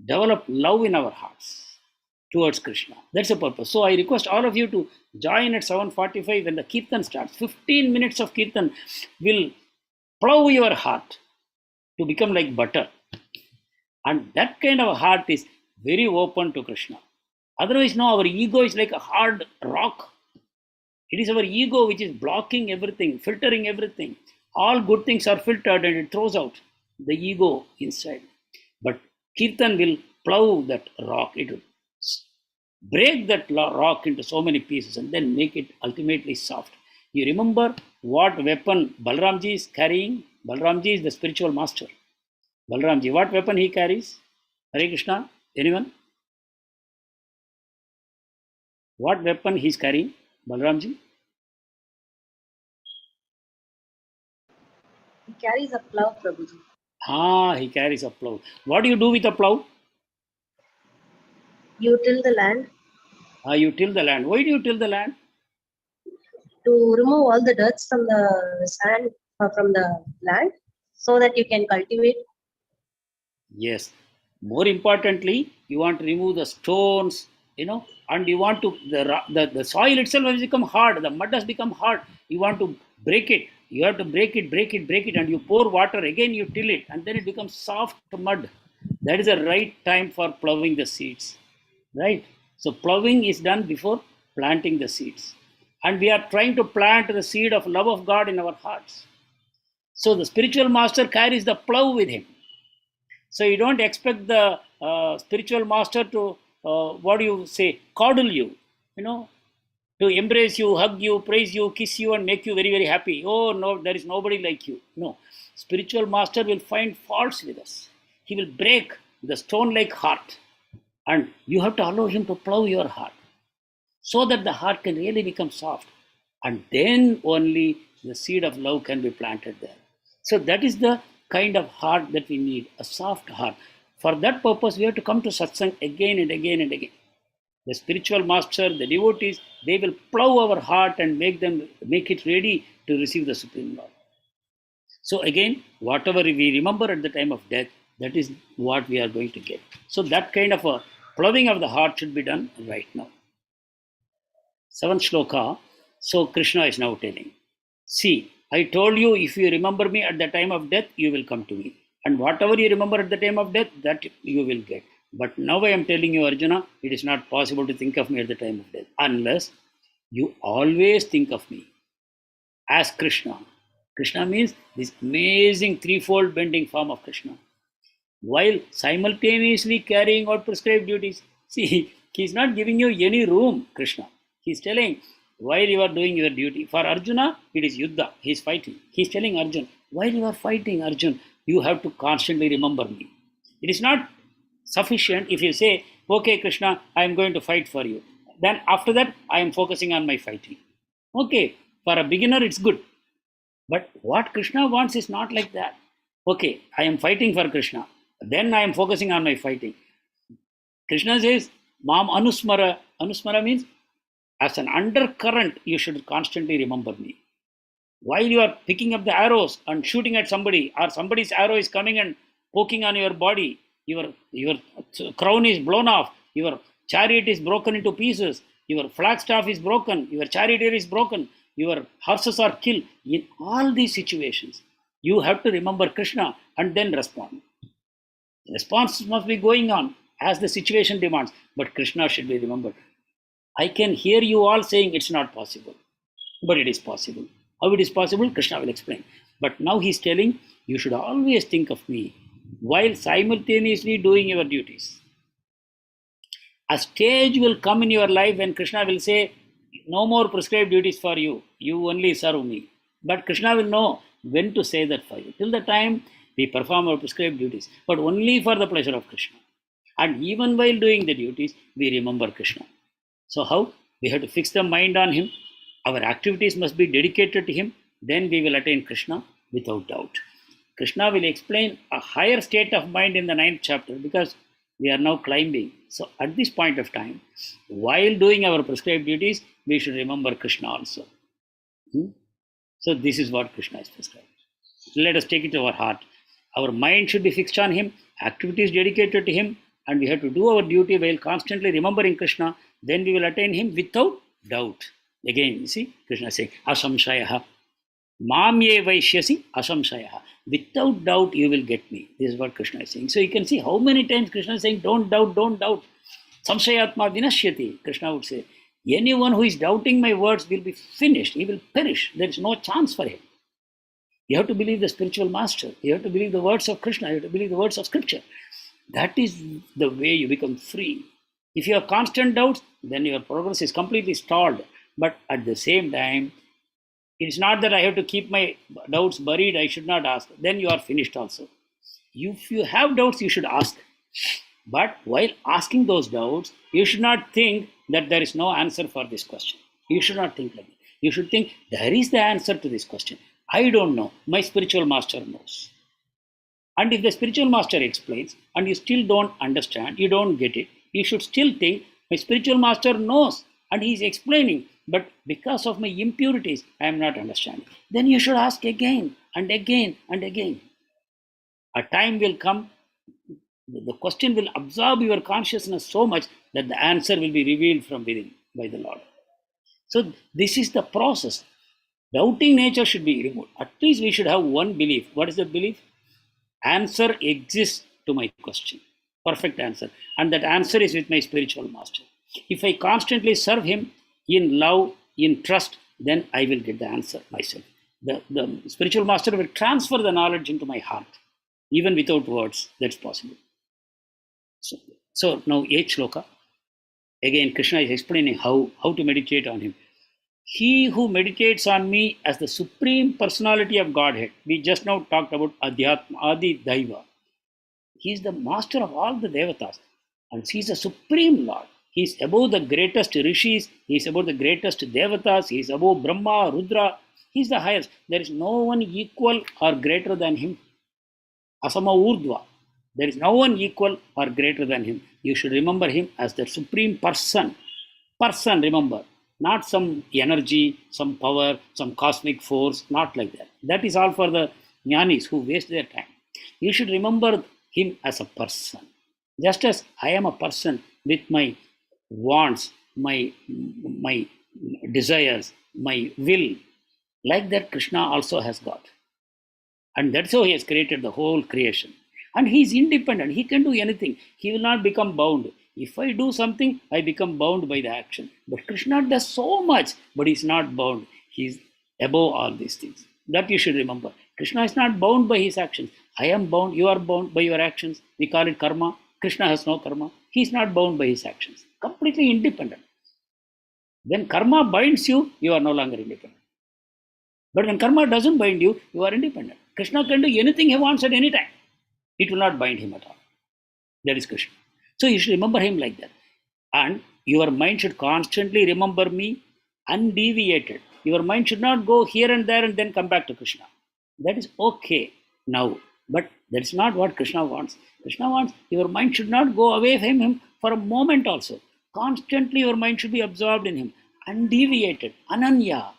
[SPEAKER 2] develop love in our hearts towards Krishna. That's the purpose. So I request all of you to join at 7:45 when the Kirtan starts. 15 minutes of Kirtan will plow your heart to become like butter. And that kind of a heart is very open to Krishna. Otherwise, no, our ego is like a hard rock. It is our ego which is blocking everything, filtering everything. All good things are filtered and it throws out the ego inside. But Kirtan will plow that rock. It will break that rock into so many pieces and then make it ultimately soft. You remember what weapon Balramji is carrying? Balramji is the spiritual master. Balramji, what weapon he carries? Hare Krishna, anyone? What weapon he is carrying? Balramji?
[SPEAKER 3] He carries a plough, Prabhuji.
[SPEAKER 2] He carries a plough. What do you do with a plough?
[SPEAKER 3] You till the land.
[SPEAKER 2] You till the land. Why do you till the land?
[SPEAKER 3] To remove all the dirt from the sand, from the land, so that you can cultivate.
[SPEAKER 2] Yes. More importantly, you want to remove the stones, and you want to, the soil itself has become hard, the mud has become hard. You want to break it. You have to break it, and you pour water, again you till it, and then it becomes soft mud. That is the right time for plowing the seeds. Right? So plowing is done before planting the seeds. And we are trying to plant the seed of love of God in our hearts. So the spiritual master carries the plow with him. So you don't expect the spiritual master to, what do you say, coddle you, to embrace you, hug you, praise you, kiss you, and make you very, very happy. Oh, no, there is nobody like you. No. Spiritual master will find faults with us. He will break the stone like heart. And you have to allow him to plow your heart so that the heart can really become soft. And then only the seed of love can be planted there. So that is the kind of heart that we need, a soft heart. For that purpose, we have to come to satsang again and again and again. The spiritual master, the devotees, they will plow our heart and make it ready to receive the Supreme Lord. So again, whatever we remember at the time of death, that is what we are going to get. So that kind of a plowing of the heart should be done right now. 7th shloka. So Krishna is now telling, see, I told you, if you remember me at the time of death, you will come to me. And whatever you remember at the time of death, that you will get. But now I am telling you, Arjuna, it is not possible to think of me at the time of death, unless you always think of me as Krishna. Krishna means this amazing threefold bending form of Krishna, while simultaneously carrying out prescribed duties. See, he's not giving you any room, Krishna. He's telling, while you are doing your duty. For Arjuna, it is Yuddha. He's fighting. He's telling Arjuna, while you are fighting, Arjuna, you have to constantly remember me. It is not sufficient if you say, okay, Krishna, I am going to fight for you. Then after that, I am focusing on my fighting. Okay, for a beginner, it's good. But what Krishna wants is not like that. Okay, I am fighting for Krishna. Then I am focusing on my fighting. Krishna says, Mam Anusmara. Anusmara means, as an undercurrent, you should constantly remember me. While you are picking up the arrows and shooting at somebody, or somebody's arrow is coming and poking on your body, your crown is blown off, your chariot is broken into pieces, your flagstaff is broken, your charioteer is broken, your horses are killed. In all these situations, you have to remember Krishna and then respond. Response must be going on as the situation demands, but Krishna should be remembered. I can hear you all saying it's not possible, but it is possible. How it is possible, Krishna will explain. But now he's telling, you should always think of me while simultaneously doing your duties. A stage will come in your life when Krishna will say, no more prescribed duties for you. You only serve me. But Krishna will know when to say that for you. Till the time we perform our prescribed duties, but only for the pleasure of Krishna. And even while doing the duties, we remember Krishna. So how? We have to fix the mind on him. Our activities must be dedicated to him. Then we will attain Krishna without doubt. Krishna will explain a higher state of mind in the 9th chapter, because we are now climbing. So at this point of time, while doing our prescribed duties, we should remember Krishna also. So this is what Krishna is prescribed. Let us take it to our heart. Our mind should be fixed on him, activities dedicated to him, and we have to do our duty while constantly remembering Krishna. Then we will attain him without doubt. Again, you see, Krishna is saying, asamshayaha. Mamye vaishyasi asamshayaha. Without doubt, you will get me. This is what Krishna is saying. So you can see how many times Krishna is saying, don't doubt, don't doubt. Samshayatma vinashyati, Krishna would say. Anyone who is doubting my words will be finished. He will perish. There is no chance for him. You have to believe the spiritual master. You have to believe the words of Krishna. You have to believe the words of scripture. That is the way you become free. If you have constant doubts, then your progress is completely stalled. But at the same time, it's not that I have to keep my doubts buried, I should not ask. Then you are finished also. If you have doubts, you should ask. But while asking those doubts, you should not think that there is no answer for this question. You should not think like that. You should think, there is the answer to this question. I don't know. My spiritual master knows. And if the spiritual master explains and you still don't understand, you don't get it, you should still think, My spiritual master knows and he is explaining, but because of my impurities, I am not understanding. Then you should ask again and again and again. A time will come, the question will absorb your consciousness so much that the answer will be revealed from within by the Lord. So, this is the process. Doubting nature should be removed. At least we should have one belief. What is the belief? Answer exists to my question. Perfect answer. And that answer is with my spiritual master. If I constantly serve him in love, in trust, then I will get the answer myself. The spiritual master will transfer the knowledge into my heart, even without words. That's possible. So now 8th shloka. Again, Krishna is explaining how to meditate on him. He who meditates on me as the supreme personality of Godhead. We just now talked about Adhyatma, Adi Daiva. He is the master of all the devatas. And he is the supreme Lord. He is above the greatest rishis. He is above the greatest devatas. He is above Brahma, Rudra. He is the highest. There is no one equal or greater than him. Asama Urdhva. There is no one equal or greater than him. You should remember him as the supreme person. Person, remember. Not some energy, some power, some cosmic force, not like that. That is all for the jnanis who waste their time. You should remember him as a person. Just as I am a person with my wants, my desires, my will, like that Krishna also has got. And that's how he has created the whole creation. And he is independent. He can do anything. He will not become bound. If I do something, I become bound by the action. But Krishna does so much, but he's not bound. He's above all these things. That you should remember. Krishna is not bound by his actions. I am bound, you are bound by your actions. We call it karma. Krishna has no karma. He is not bound by his actions. Completely independent. When karma binds you, you are no longer independent. But when karma doesn't bind you, you are independent. Krishna can do anything he wants at any time. It will not bind him at all. That is Krishna. So you should remember him like that. And your mind should constantly remember me undeviated. Your mind should not go here and there and then come back to Krishna. That is okay now. But that's not what Krishna wants. Krishna wants your mind should not go away from him for a moment also. Constantly your mind should be absorbed in him. Undeviated. Ananya.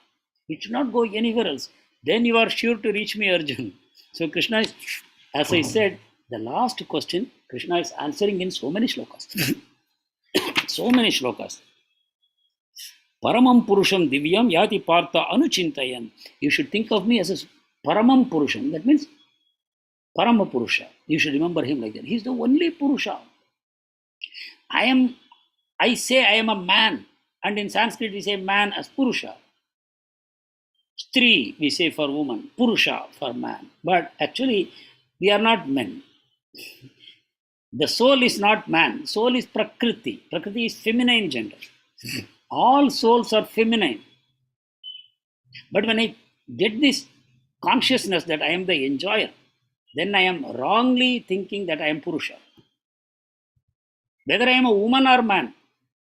[SPEAKER 2] It should not go anywhere else. Then you are sure to reach me, Arjun. So Krishna is, as I said, the last question, Krishna is answering in so many shlokas. So many shlokas. Paramam Purusham Divyam Yati Partha Anuchintayan. You should think of me as a Paramam Purusham. That means Parama Purusha. You should remember him like that. He is the only Purusha. I say I am a man. And in Sanskrit we say man as Purusha. Stri we say for woman. Purusha for man. But actually we are not men. The soul is not man. Soul is Prakriti. Prakriti is feminine gender. All souls are feminine. But when I get this consciousness that I am the enjoyer, then I am wrongly thinking that I am Purusha. Whether I am a woman or man,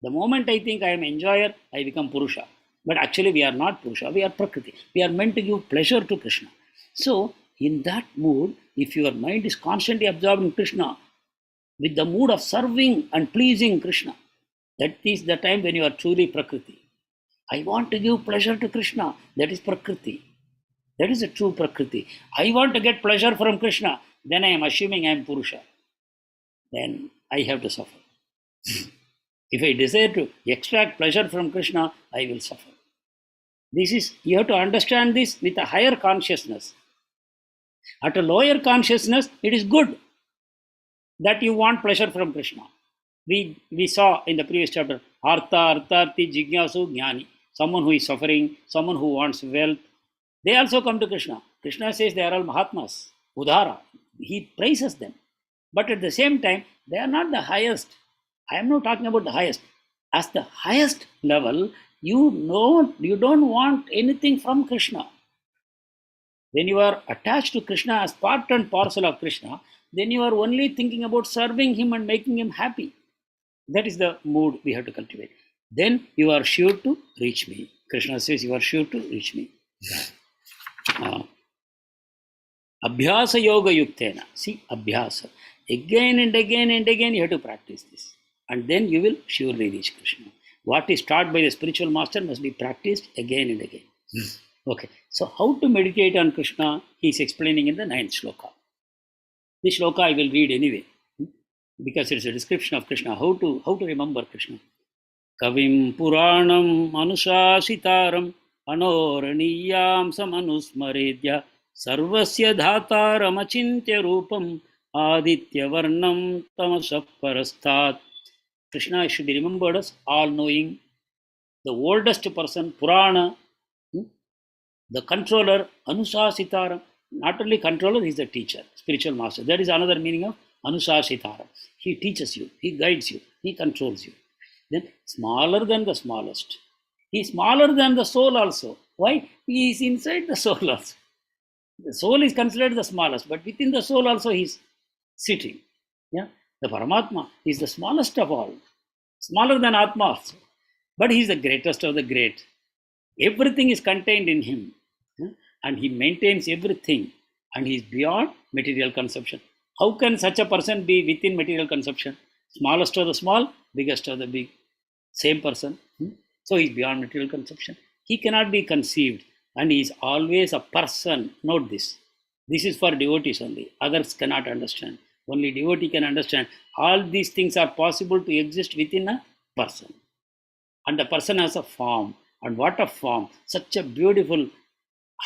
[SPEAKER 2] the moment I think I am enjoyer, I become Purusha. But actually we are not Purusha, we are Prakriti. We are meant to give pleasure to Krishna. So in that mood, if your mind is constantly absorbed in Krishna, with the mood of serving and pleasing Krishna, that is the time when you are truly Prakriti. I want to give pleasure to Krishna. That is Prakriti. That is a true Prakriti. I want to get pleasure from Krishna. Then I am assuming I am Purusha. Then I have to suffer. If I desire to extract pleasure from Krishna, I will suffer. You have to understand this with a higher consciousness. At a lower consciousness, it is good that you want pleasure from Krishna. We saw in the previous chapter, Artha, Artharthi, Jignasu, Jnani. Someone who is suffering, someone who wants wealth. They also come to Krishna. Krishna says they are all Mahatmas, Udhara. He praises them. But at the same time, they are not the highest. I am not talking about the highest. As the highest level, you don't want anything from Krishna. When you are attached to Krishna as part and parcel of Krishna, then you are only thinking about serving him and making him happy. That is the mood we have to cultivate. Then you are sure to reach me. Krishna says you are sure to reach me. Abhyasa yoga yuktena. See, abhyasa. Again and again and again you have to practice this. and then you will surely reach Krishna. What is taught by the spiritual master must be practiced again and again. Okay, so how to meditate on Krishna, he is explaining in the 9th shloka. This shloka I will read anyway, because it's a description of Krishna, how to remember Krishna. Kavim Puranam Anushasitaram Anoraniyam Samanusmaredya Sarvasya Dhataram Achintya Rupam Aditya Varnam Tamasha Parastat. Krishna should be remembered as all-knowing, the oldest person, Purana, the controller, Anusasitaram. Not only controller, he is the teacher, spiritual master. That is another meaning of Anusasitaram. He teaches you, he guides you, he controls you. Then smaller than the smallest. He is smaller than the soul also. Why? He is inside the soul also. The soul is considered the smallest, but within the soul also he is sitting. Yeah? The Paramatma is the smallest of all. Smaller than Atma also. But he is the greatest of the great. Everything is contained in him. And he maintains everything. And he is beyond material consumption. How can such a person be within material consumption? Smallest of the small, biggest of the big. Same person. So he is beyond material consumption. He cannot be conceived. And he is always a person. Note this. This is for devotees only. Others cannot understand. Only devotee can understand. All these things are possible to exist within a person. And the person has a form. And what a form. Such a beautiful,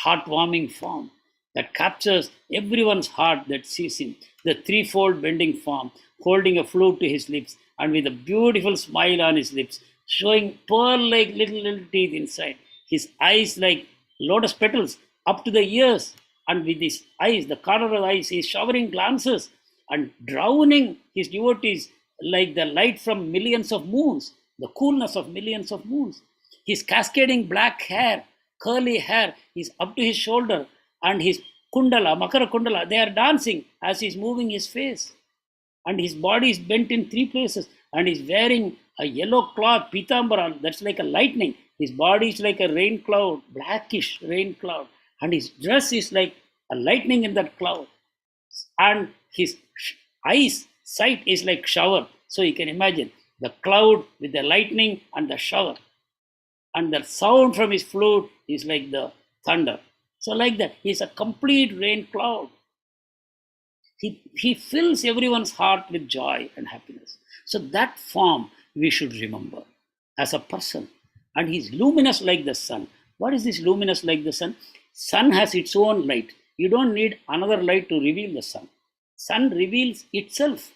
[SPEAKER 2] heartwarming form that captures everyone's heart that sees him. The threefold bending form, holding a flute to his lips and with a beautiful smile on his lips, showing pearl-like little teeth inside. His eyes like lotus petals up to the ears, and with his eyes, the corner of the eyes, he is showering glances and drowning his devotees like the light from millions of moons, the coolness of millions of moons. His cascading black hair, curly hair is up to his shoulder, and his kundala, makara kundala, they are dancing as he is moving his face. And his body is bent in 3 places, and he is wearing a yellow cloth, pitambara, that's like a lightning. His body is like a rain cloud, blackish rain cloud, and his dress is like a lightning in that cloud. And his eyes sight is like shower. So you can imagine the cloud with the lightning and the shower. And the sound from his flute is like the thunder. So like that, he is a complete rain cloud. He fills everyone's heart with joy and happiness. So that form we should remember as a person. And he is luminous like the sun. What is this luminous like the sun? Sun has its own light. You don't need another light to reveal the sun. Sun reveals itself.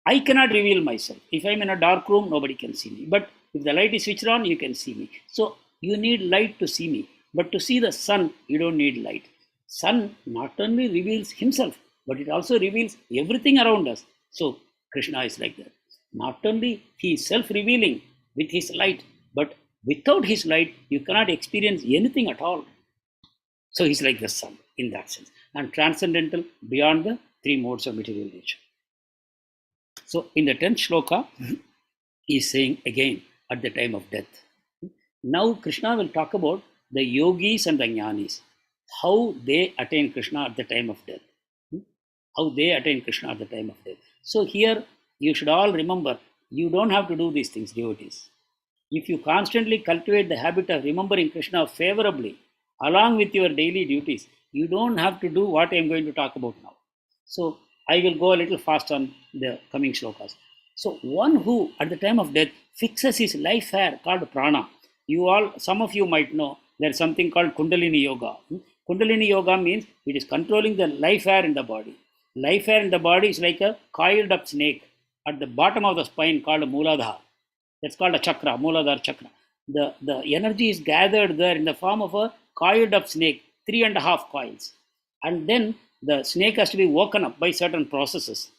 [SPEAKER 2] I cannot reveal myself. If I'm in a dark room, nobody can see me. But if the light is switched on, you can see me. So you need light to see me. But to see the sun, you don't need light. Sun not only reveals himself, but it also reveals everything around us. So Krishna is like that. Not only he is self-revealing with his light, but without his light, you cannot experience anything at all. So he's like the sun in that sense. And transcendental beyond the 3 modes of material nature. So in the 10th shloka, he is saying again at the time of death. Now Krishna will talk about the yogis and the jnanis, how they attain Krishna at the time of death. How they attain Krishna at the time of death. So here you should all remember, you don't have to do these things, devotees. If you constantly cultivate the habit of remembering Krishna favorably, along with your daily duties, you don't have to do what I am going to talk about now. So I will go a little fast on the coming shlokas. So one who at the time of death fixes his life hair called prana. Some of you might know there is something called Kundalini Yoga. Kundalini Yoga means it is controlling the life hair in the body. Life hair in the body is like a coiled up snake at the bottom of the spine called a Mooladhara. That's called a chakra, Mooladhara chakra. The energy is gathered there in the form of a coiled up snake, 3.5 coils. And then the snake has to be woken up by certain processes,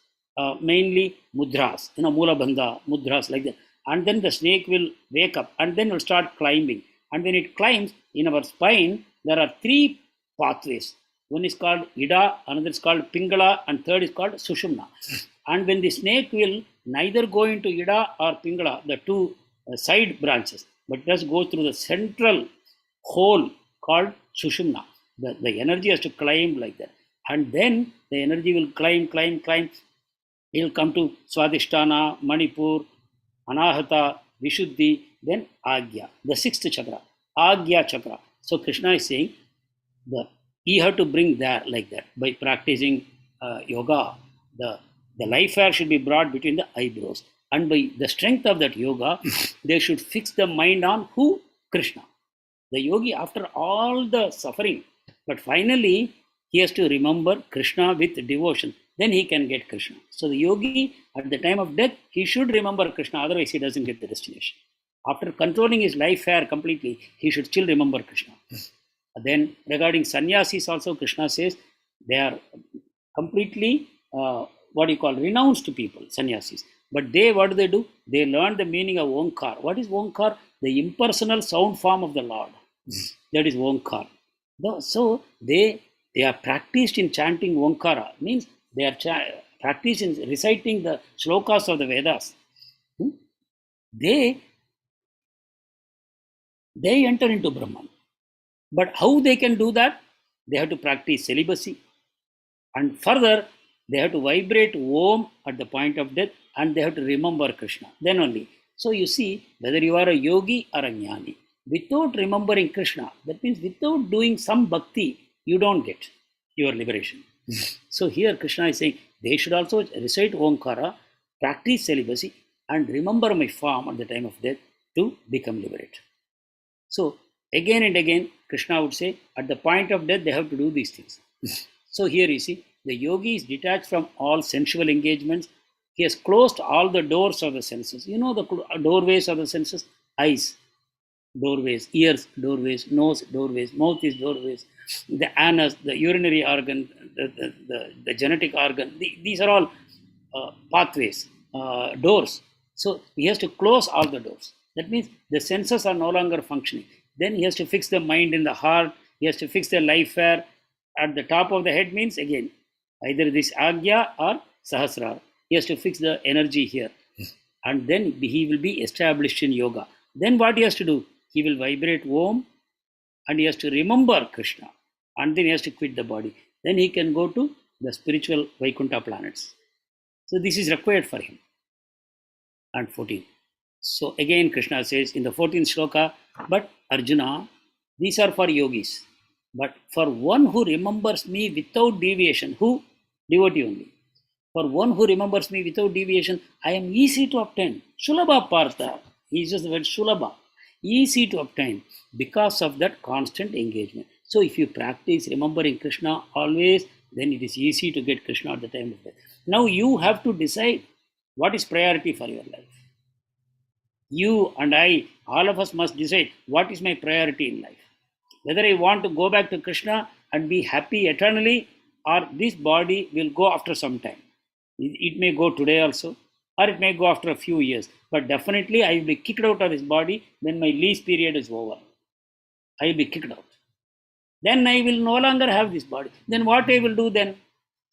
[SPEAKER 2] mainly mudras, Mula Bandha, mudras like that. And then the snake will wake up and then will start climbing. And when it climbs, in our spine, there are 3 pathways. One is called Ida, another is called Pingala, and third is called Sushumna. And when the snake will neither go into Ida or Pingala, the 2 side branches, but just go through the central hole called Sushumna. The energy has to climb like that. And then the energy will climb He'll come to Swadhisthana, Manipur, Anahata, Vishuddhi, then Agya, the sixth chakra, Agya chakra. So Krishna is saying you have to bring that like that by practicing yoga. The life air should be brought between the eyebrows, and by the strength of that yoga, they should fix the mind on who? Krishna. The yogi, after all the suffering, but finally he has to remember Krishna with devotion. Then he can get Krishna. So the yogi, at the time of death, he should remember Krishna, otherwise he doesn't get the destination. After controlling his life air completely, he should still remember Krishna. Then regarding sannyasis also, Krishna says they are completely, renounced people, sannyasis. But they, what do? They learn the meaning of Omkar. What is Omkar? The impersonal sound form of the Lord. That is Omkar. So they are practiced in chanting Omkara, means they are practiced in reciting the shlokas of the Vedas. They enter into Brahman. But how they can do that? They have to practice celibacy. And further, they have to vibrate Om at the point of death, and they have to remember Krishna. Then only. So you see, whether you are a yogi or a jnani, without remembering Krishna, that means without doing some bhakti, you don't get your liberation. So here Krishna is saying they should also recite Omkara, practice celibacy, and remember my form at the time of death to become liberated. So again and again, Krishna would say, at the point of death, they have to do these things. So here you see, the yogi is detached from all sensual engagements. He has closed all the doors of the senses. You know the doorways of the senses? Eyes, doorways; ears, doorways; nose, doorways; mouth is doorways; the anus, the urinary organ, the genetic organ. These are all pathways, doors. So he has to close all the doors. That means the senses are no longer functioning. Then he has to fix the mind in the heart. He has to fix the life air. At the top of the head means again either this Agya or Sahasrara. He has to fix the energy here. And then he will be established in yoga. Then what he has to do? He will vibrate Om, and he has to remember Krishna. And then he has to quit the body. Then he can go to the spiritual Vaikuntha planets. So this is required for him. And 14. So again Krishna says in the 14th shloka, but Arjuna, these are for yogis. But for one who remembers me without deviation, who? Devotee only. For one who remembers me without deviation, I am easy to obtain. Sulabha Partha. He uses the word Sulabha. Easy to obtain because of that constant engagement. So if you practice remembering Krishna always, then it is easy to get Krishna at the time of death. Now you have to decide what is priority for your life. You and I, all of us must decide what is my priority in life. Whether I want to go back to Krishna and be happy eternally, or this body will go after some time. It may go today also, or it may go after a few years. But definitely I will be kicked out of this body when my lease period is over. I will be kicked out. Then I will no longer have this body. Then what I will do then?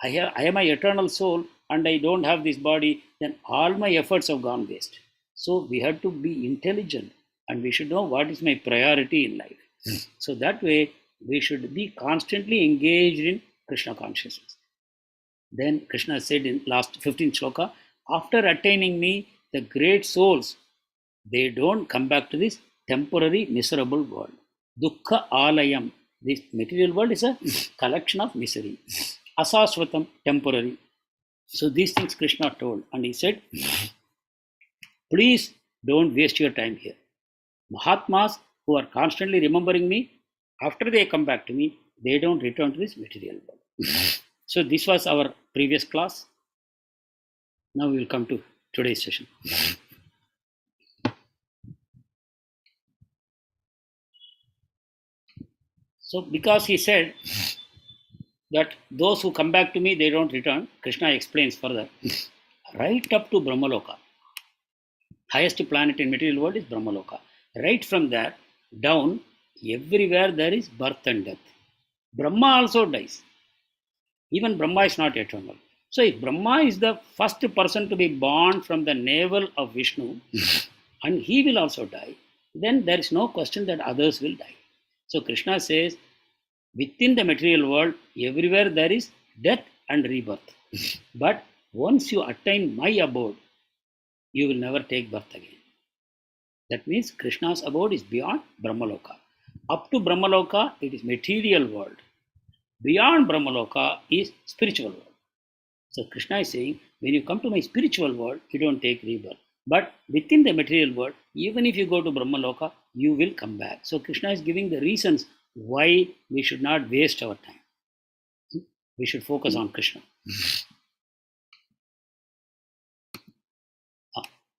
[SPEAKER 2] I am an eternal soul and I don't have this body, then all my efforts have gone waste. So we have to be intelligent and we should know what is my priority in life. So that way we should be constantly engaged in Krishna consciousness. Then Krishna said in last 15th shloka, after attaining me, the great souls, they don't come back to this temporary miserable world. Dukkha alayam. This material world is a collection of misery. Asaswatam, temporary. So these things Krishna told, and he said, please don't waste your time here. Mahatmas who are constantly remembering me, after they come back to me, they don't return to this material world. So this was our previous class. Now we will come to today's session. So because he said that those who come back to me, they don't return, Krishna explains further. Right up to Brahmaloka. Highest planet in material world is Brahmaloka. Right from there down, everywhere there is birth and death. Brahma also dies. Even Brahma is not eternal. So if Brahma is the first person to be born from the navel of Vishnu, and he will also die, then there is no question that others will die. So Krishna says, within the material world, everywhere there is death and rebirth. But once you attain my abode, you will never take birth again. That means Krishna's abode is beyond Brahmaloka. Up to Brahmaloka, it is material world. Beyond Brahmaloka is spiritual world. So Krishna is saying, when you come to my spiritual world, you don't take rebirth. But within the material world, even if you go to Brahmaloka, you will come back. So Krishna is giving the reasons why we should not waste our time. We should focus on Krishna.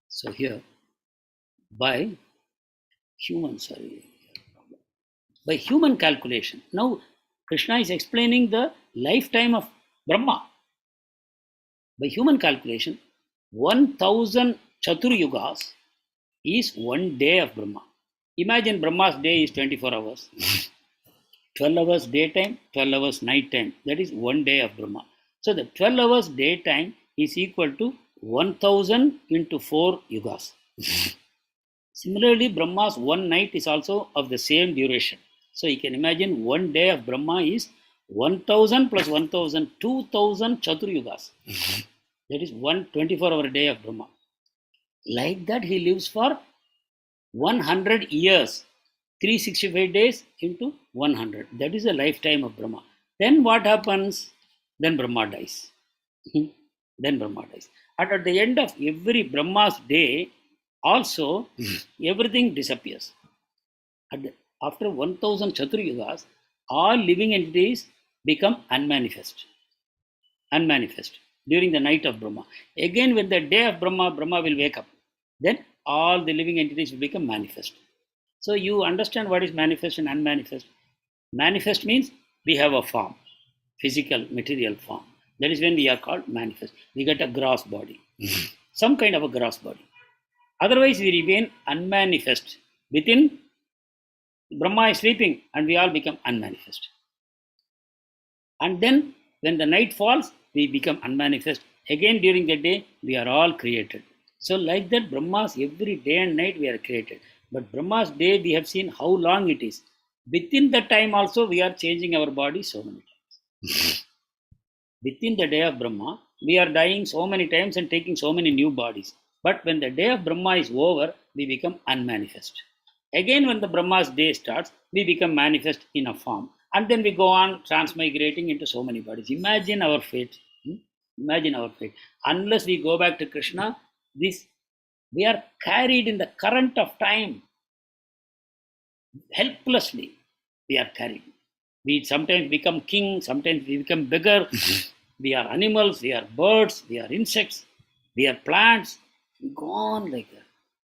[SPEAKER 2] So here, by human calculation. Now, Krishna is explaining the lifetime of Brahma. By human calculation, 1000 Chaturyugas is 1 day of Brahma. Imagine Brahma's day is 24 hours. 12 hours daytime, 12 hours night time. That is 1 day of Brahma. So the 12 hours daytime is equal to 1000 into 4 yugas. Similarly, Brahma's 1 night is also of the same duration. So you can imagine 1 day of Brahma is 1000 plus 1000, 2000 Chaturyugas. That is 1 24-hour day of Brahma. Like that, he lives for 100 years, 365 days into 100. That is the lifetime of Brahma. Then what happens? Then Brahma dies. Then Brahma dies. And at the end of every Brahma's day, also everything disappears. After 1000 Chaturyugas, all living entities become unmanifest. Unmanifest during the night of Brahma. Again, when the day of Brahma, Brahma will wake up. Then all the living entities will become manifest. So you understand what is manifest and unmanifest. Manifest means we have a form, physical, material form. That is when we are called manifest. We get a gross body, some kind of a gross body. Otherwise, we remain unmanifest. Within, Brahma is sleeping and we all become unmanifest. And then, when the night falls, we become unmanifest. Again, during the day, we are all created. So, like that, Brahma's every day and night we are created. But Brahma's day, we have seen how long it is. Within the time also, we are changing our body so many times. Within the day of Brahma, we are dying so many times and taking so many new bodies. But when the day of Brahma is over, we become unmanifest. Again, when the Brahma's day starts, we become manifest in a form. And then we go on transmigrating into so many bodies. Imagine our fate. Imagine our fate. Unless we go back to Krishna, we are carried in the current of time. Helplessly, we are carried. We sometimes become king, sometimes we become beggar. We are animals, we are birds, we are insects, we are plants. We go on like that.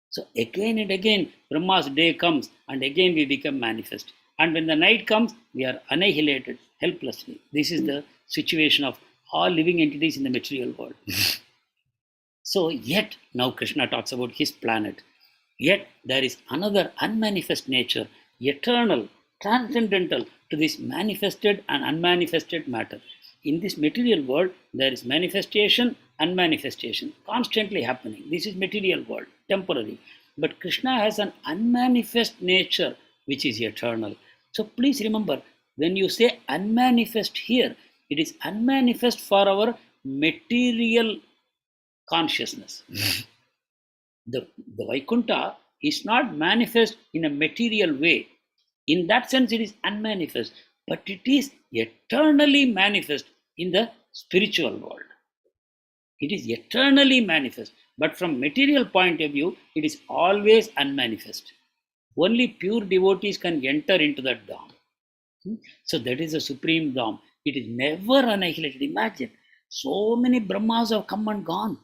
[SPEAKER 2] So again and again, Brahma's day comes and again we become manifest. And when the night comes, we are annihilated helplessly. This is the situation of all living entities in the material world. So yet, now Krishna talks about his planet. Yet there is another unmanifest nature, eternal, transcendental to this manifested and unmanifested matter. In this material world, there is manifestation and manifestation constantly happening. This is material world, temporary. But Krishna has an unmanifest nature which is eternal. So please remember, when you say unmanifest here, it is unmanifest for our material consciousness. The Vaikuntha is not manifest in a material way. In that sense, it is unmanifest, but it is eternally manifest in the spiritual world. It is eternally manifest, but from material point of view, it is always unmanifest. Only pure devotees can enter into that Dham. So that is the supreme Dham. It is never annihilated. Imagine, so many Brahmas have come and gone.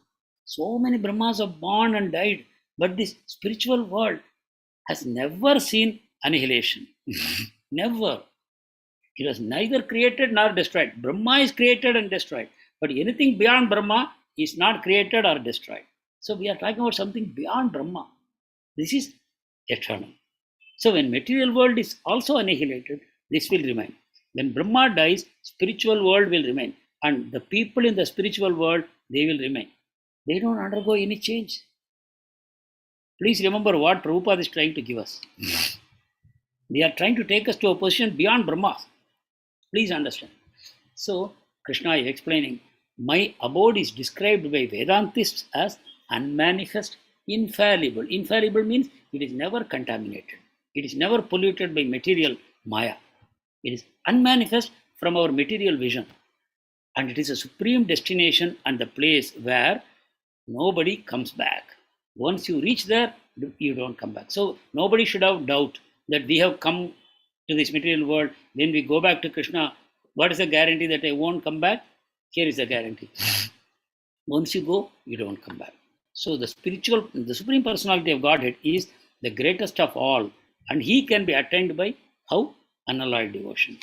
[SPEAKER 2] So many Brahmas have born and died. But this spiritual world has never seen annihilation. Never. It was neither created nor destroyed. Brahma is created and destroyed. But anything beyond Brahma is not created or destroyed. So we are talking about something beyond Brahma. This is eternal. So when material world is also annihilated, this will remain. When Brahma dies, spiritual world will remain. And the people in the spiritual world, they will remain. They don't undergo any change. Please remember what Prabhupada is trying to give us. They are trying to take us to a position beyond Brahma. Please understand. So, Krishna is explaining My abode is described by Vedantists as unmanifest, infallible. Infallible means it is never contaminated. It is never polluted by material maya. It is unmanifest from our material vision. And it is a supreme destination and the place where nobody comes back. Once you reach there, you don't come back. So nobody should have doubt that we have come to this material world. When we go back to Krishna, what is the guarantee that I won't come back? Here is the guarantee. Once you go, you don't come back. So the Supreme Personality of Godhead is the greatest of all, and he can be attained by how? Unalloyed devotion.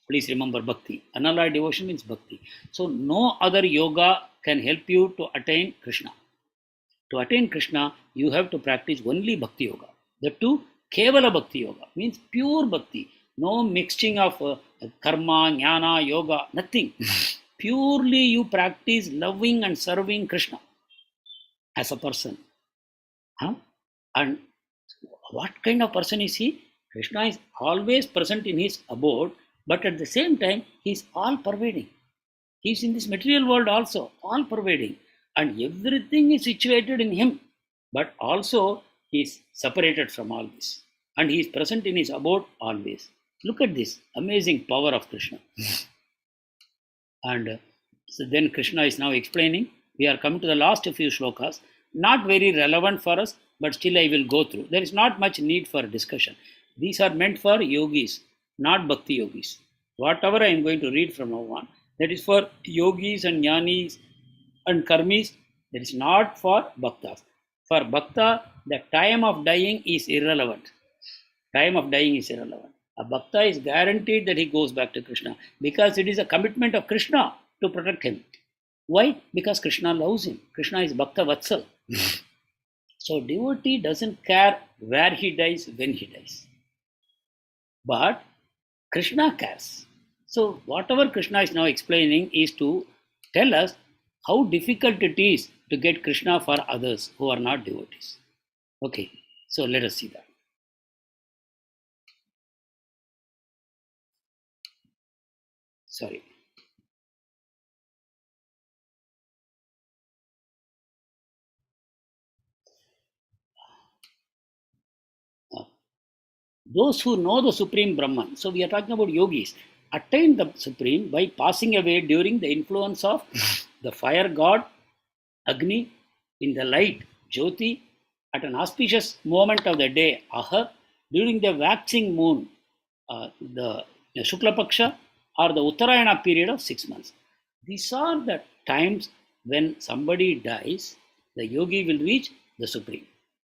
[SPEAKER 2] Please remember bhakti. Unalloyed devotion means bhakti. So no other yoga can help you to attain Krishna. To attain Krishna, you have to practice only bhakti yoga. The two, Kevala Bhakti Yoga, means pure bhakti. No mixing of karma, jnana, yoga, nothing. Purely you practice loving and serving Krishna as a person. And what kind of person is he? Krishna is always present in his abode, but at the same time, he is all pervading. He is in this material world also, all pervading. And everything is situated in him, but also he is separated from all this. And he is present in his abode always. Look at this amazing power of Krishna. And so then Krishna is now explaining. We are coming to the last few shlokas. Not very relevant for us, but still I will go through. There is not much need for discussion. These are meant for yogis, not bhakti yogis. Whatever I am going to read from now on, that is for yogis and jnanis and karmis. That is not for bhaktas. For bhakta, the time of dying is irrelevant. Time of dying is irrelevant. A bhakta is guaranteed that he goes back to Krishna because it is a commitment of Krishna to protect him. Why? Because Krishna loves him. Krishna is Bhakta Vatsal. So devotee doesn't care where he dies, when he dies. But Krishna cares. So whatever Krishna is now explaining is to tell us how difficult it is to get Krishna for others who are not devotees. Okay, so let us see that. Sorry. Those who know the Supreme Brahman, so we are talking about yogis, attain the Supreme by passing away during the influence of the fire god, Agni, in the light, Jyoti, at an auspicious moment of the day, Ahar, during the waxing moon, the Shukla Paksha, or the Uttarayana period of 6 months. These are the times when somebody dies, the yogi will reach the Supreme.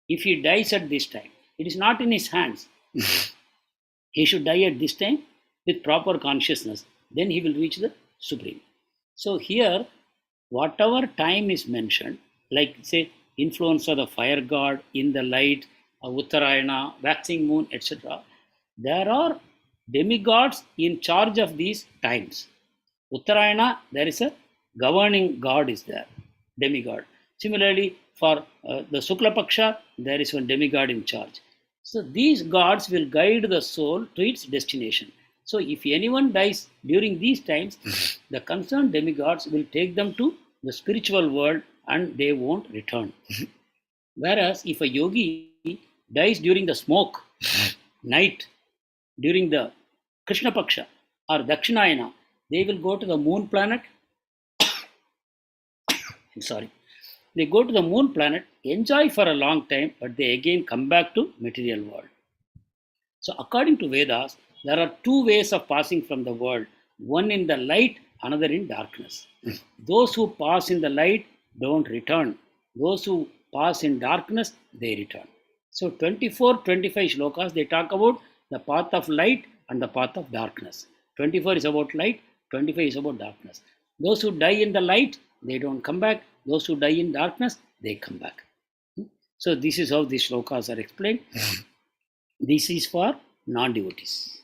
[SPEAKER 2] If he dies at this time, it is not in his hands. He should die at this time with proper consciousness. Then he will reach the Supreme. So here, whatever time is mentioned, like say influence of the fire god, in the light, Uttarayana, waxing moon, etc., there are demigods in charge of these times. Uttarayana, there is a governing god is there, demigod. Similarly, for the Shukla Paksha, there is one demigod in charge. So these gods will guide the soul to its destination. So if anyone dies during these times, the concerned demigods will take them to the spiritual world and they won't return. Whereas if a yogi dies during the smoke, night, during the Krishna Paksha or Dakshinayana, they will go to the moon planet. They go to the moon planet, enjoy for a long time, but they again come back to material world. So according to Vedas, there are two ways of passing from the world, one in the light, another in darkness. Those who pass in the light don't return. Those who pass in darkness, they return. So 24, 25 shlokas, they talk about the path of light and the path of darkness. 24 is about light, 25 is about darkness. Those who die in the light, they don't come back. Those who die in darkness, they come back. So this is how these shlokas are explained. This is for non-devotees.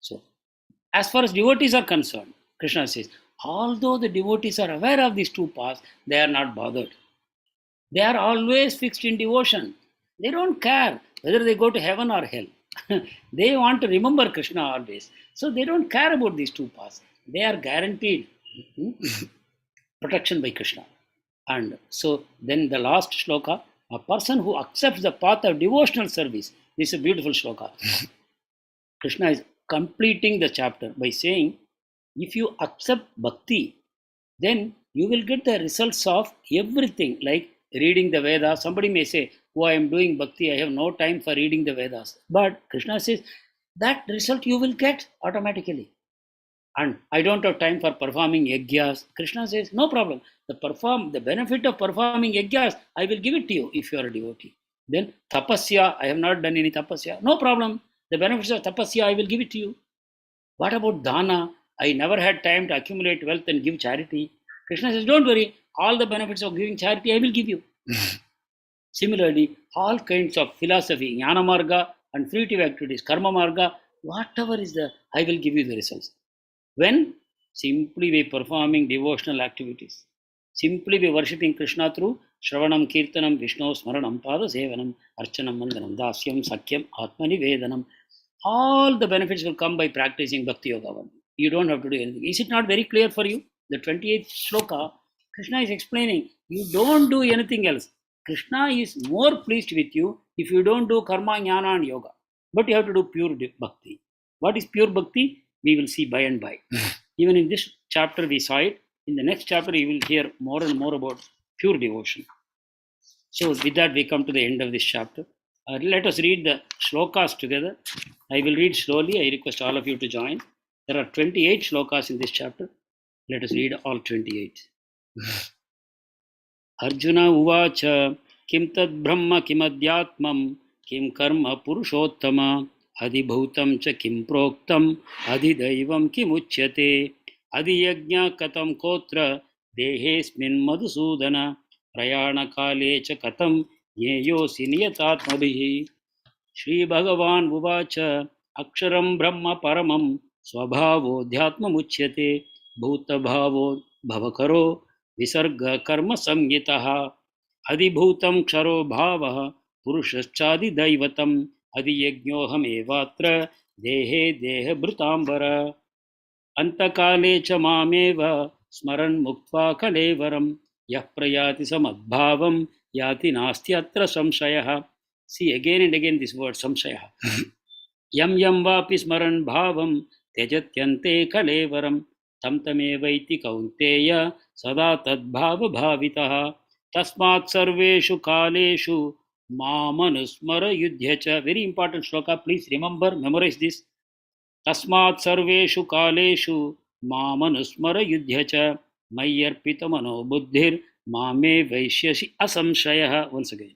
[SPEAKER 2] So, as far as devotees are concerned, Krishna says, although the devotees are aware of these two paths, they are not bothered. They are always fixed in devotion. They don't care whether they go to heaven or hell. They want to remember Krishna always. So they don't care about these two paths. They are guaranteed protection by Krishna. And so then the last shloka, a person who accepts the path of devotional service. This is a beautiful shloka. Krishna is completing the chapter by saying, if you accept bhakti, then you will get the results of everything, like reading the Vedas. Somebody may say, oh, I am doing bhakti, I have no time for reading the Vedas. But Krishna says, that result you will get automatically. And I don't have time for performing yajnas. Krishna says, no problem. The benefit of performing yajnas, I will give it to you if you are a devotee. Then tapasya, I have not done any tapasya. No problem. The benefits of tapasya, I will give it to you. What about dana? I never had time to accumulate wealth and give charity. Krishna says, don't worry. All the benefits of giving charity, I will give you. Similarly, all kinds of philosophy, jnana marga and fruitive activities, karma marga, whatever is there, I will give you the results. When? Simply by performing devotional activities. Simply by worshipping Krishna through Shravanam, Kirtanam, Vishnu, Smaranam, Pada Sevanam, Archanam, Mandanam, Dasyam, Sakyam, Atmani Vedanam. All the benefits will come by practicing Bhakti Yoga. You don't have to do anything. Is it not very clear for you? The 28th shloka, Krishna is explaining, you don't do anything else. Krishna is more pleased with you if you don't do karma, jnana and yoga. But you have to do pure bhakti. What is pure bhakti? We will see by and by. Even in this chapter we saw it. In the next chapter you will hear more and more about pure devotion. So with that we come to the end of this chapter. Let us read the shlokas together. I will read slowly. I request all of you to join. There are 28 shlokas in this chapter. Let us read all 28. Arjuna uvacha kim tad brahma kim adhyatmam kim karma purushottama adhibhutam cha kim proktam adhidaivam kim uchyate adhiyajna katam kotra dehesmin madhusudana prayana kale cha katam yeyosi niyatatmabhihi. Shri Bhagavan uvacha aksharam brahma paramam swabhavo dhyatma uchyate bhuta bhavo bhavakaro visarga karma samyitaha adhibhutam ksharo bhavaha purushachadi daivatam adhiyajnoham evatra dehe dehe bhrutambara antakale cha mameva smaran muktva kalevaram yah prayati samadbhavam yati nasti atra samshayah. See again and again this word samshayah. Yam yam vapi smaran bhavam tejatyante kalevaram tam tamevaiti kaunteya sada tadbhava bhavitaha tasmat sarveshu kaleshu mamanusmara yudhyacha. Very important shloka. Please remember, memorize this. Tasmat sarveshu kaleshu mamanusmara yudhyacha mayyarpita mano buddhir mame vaishyasi asamshayah. Once again.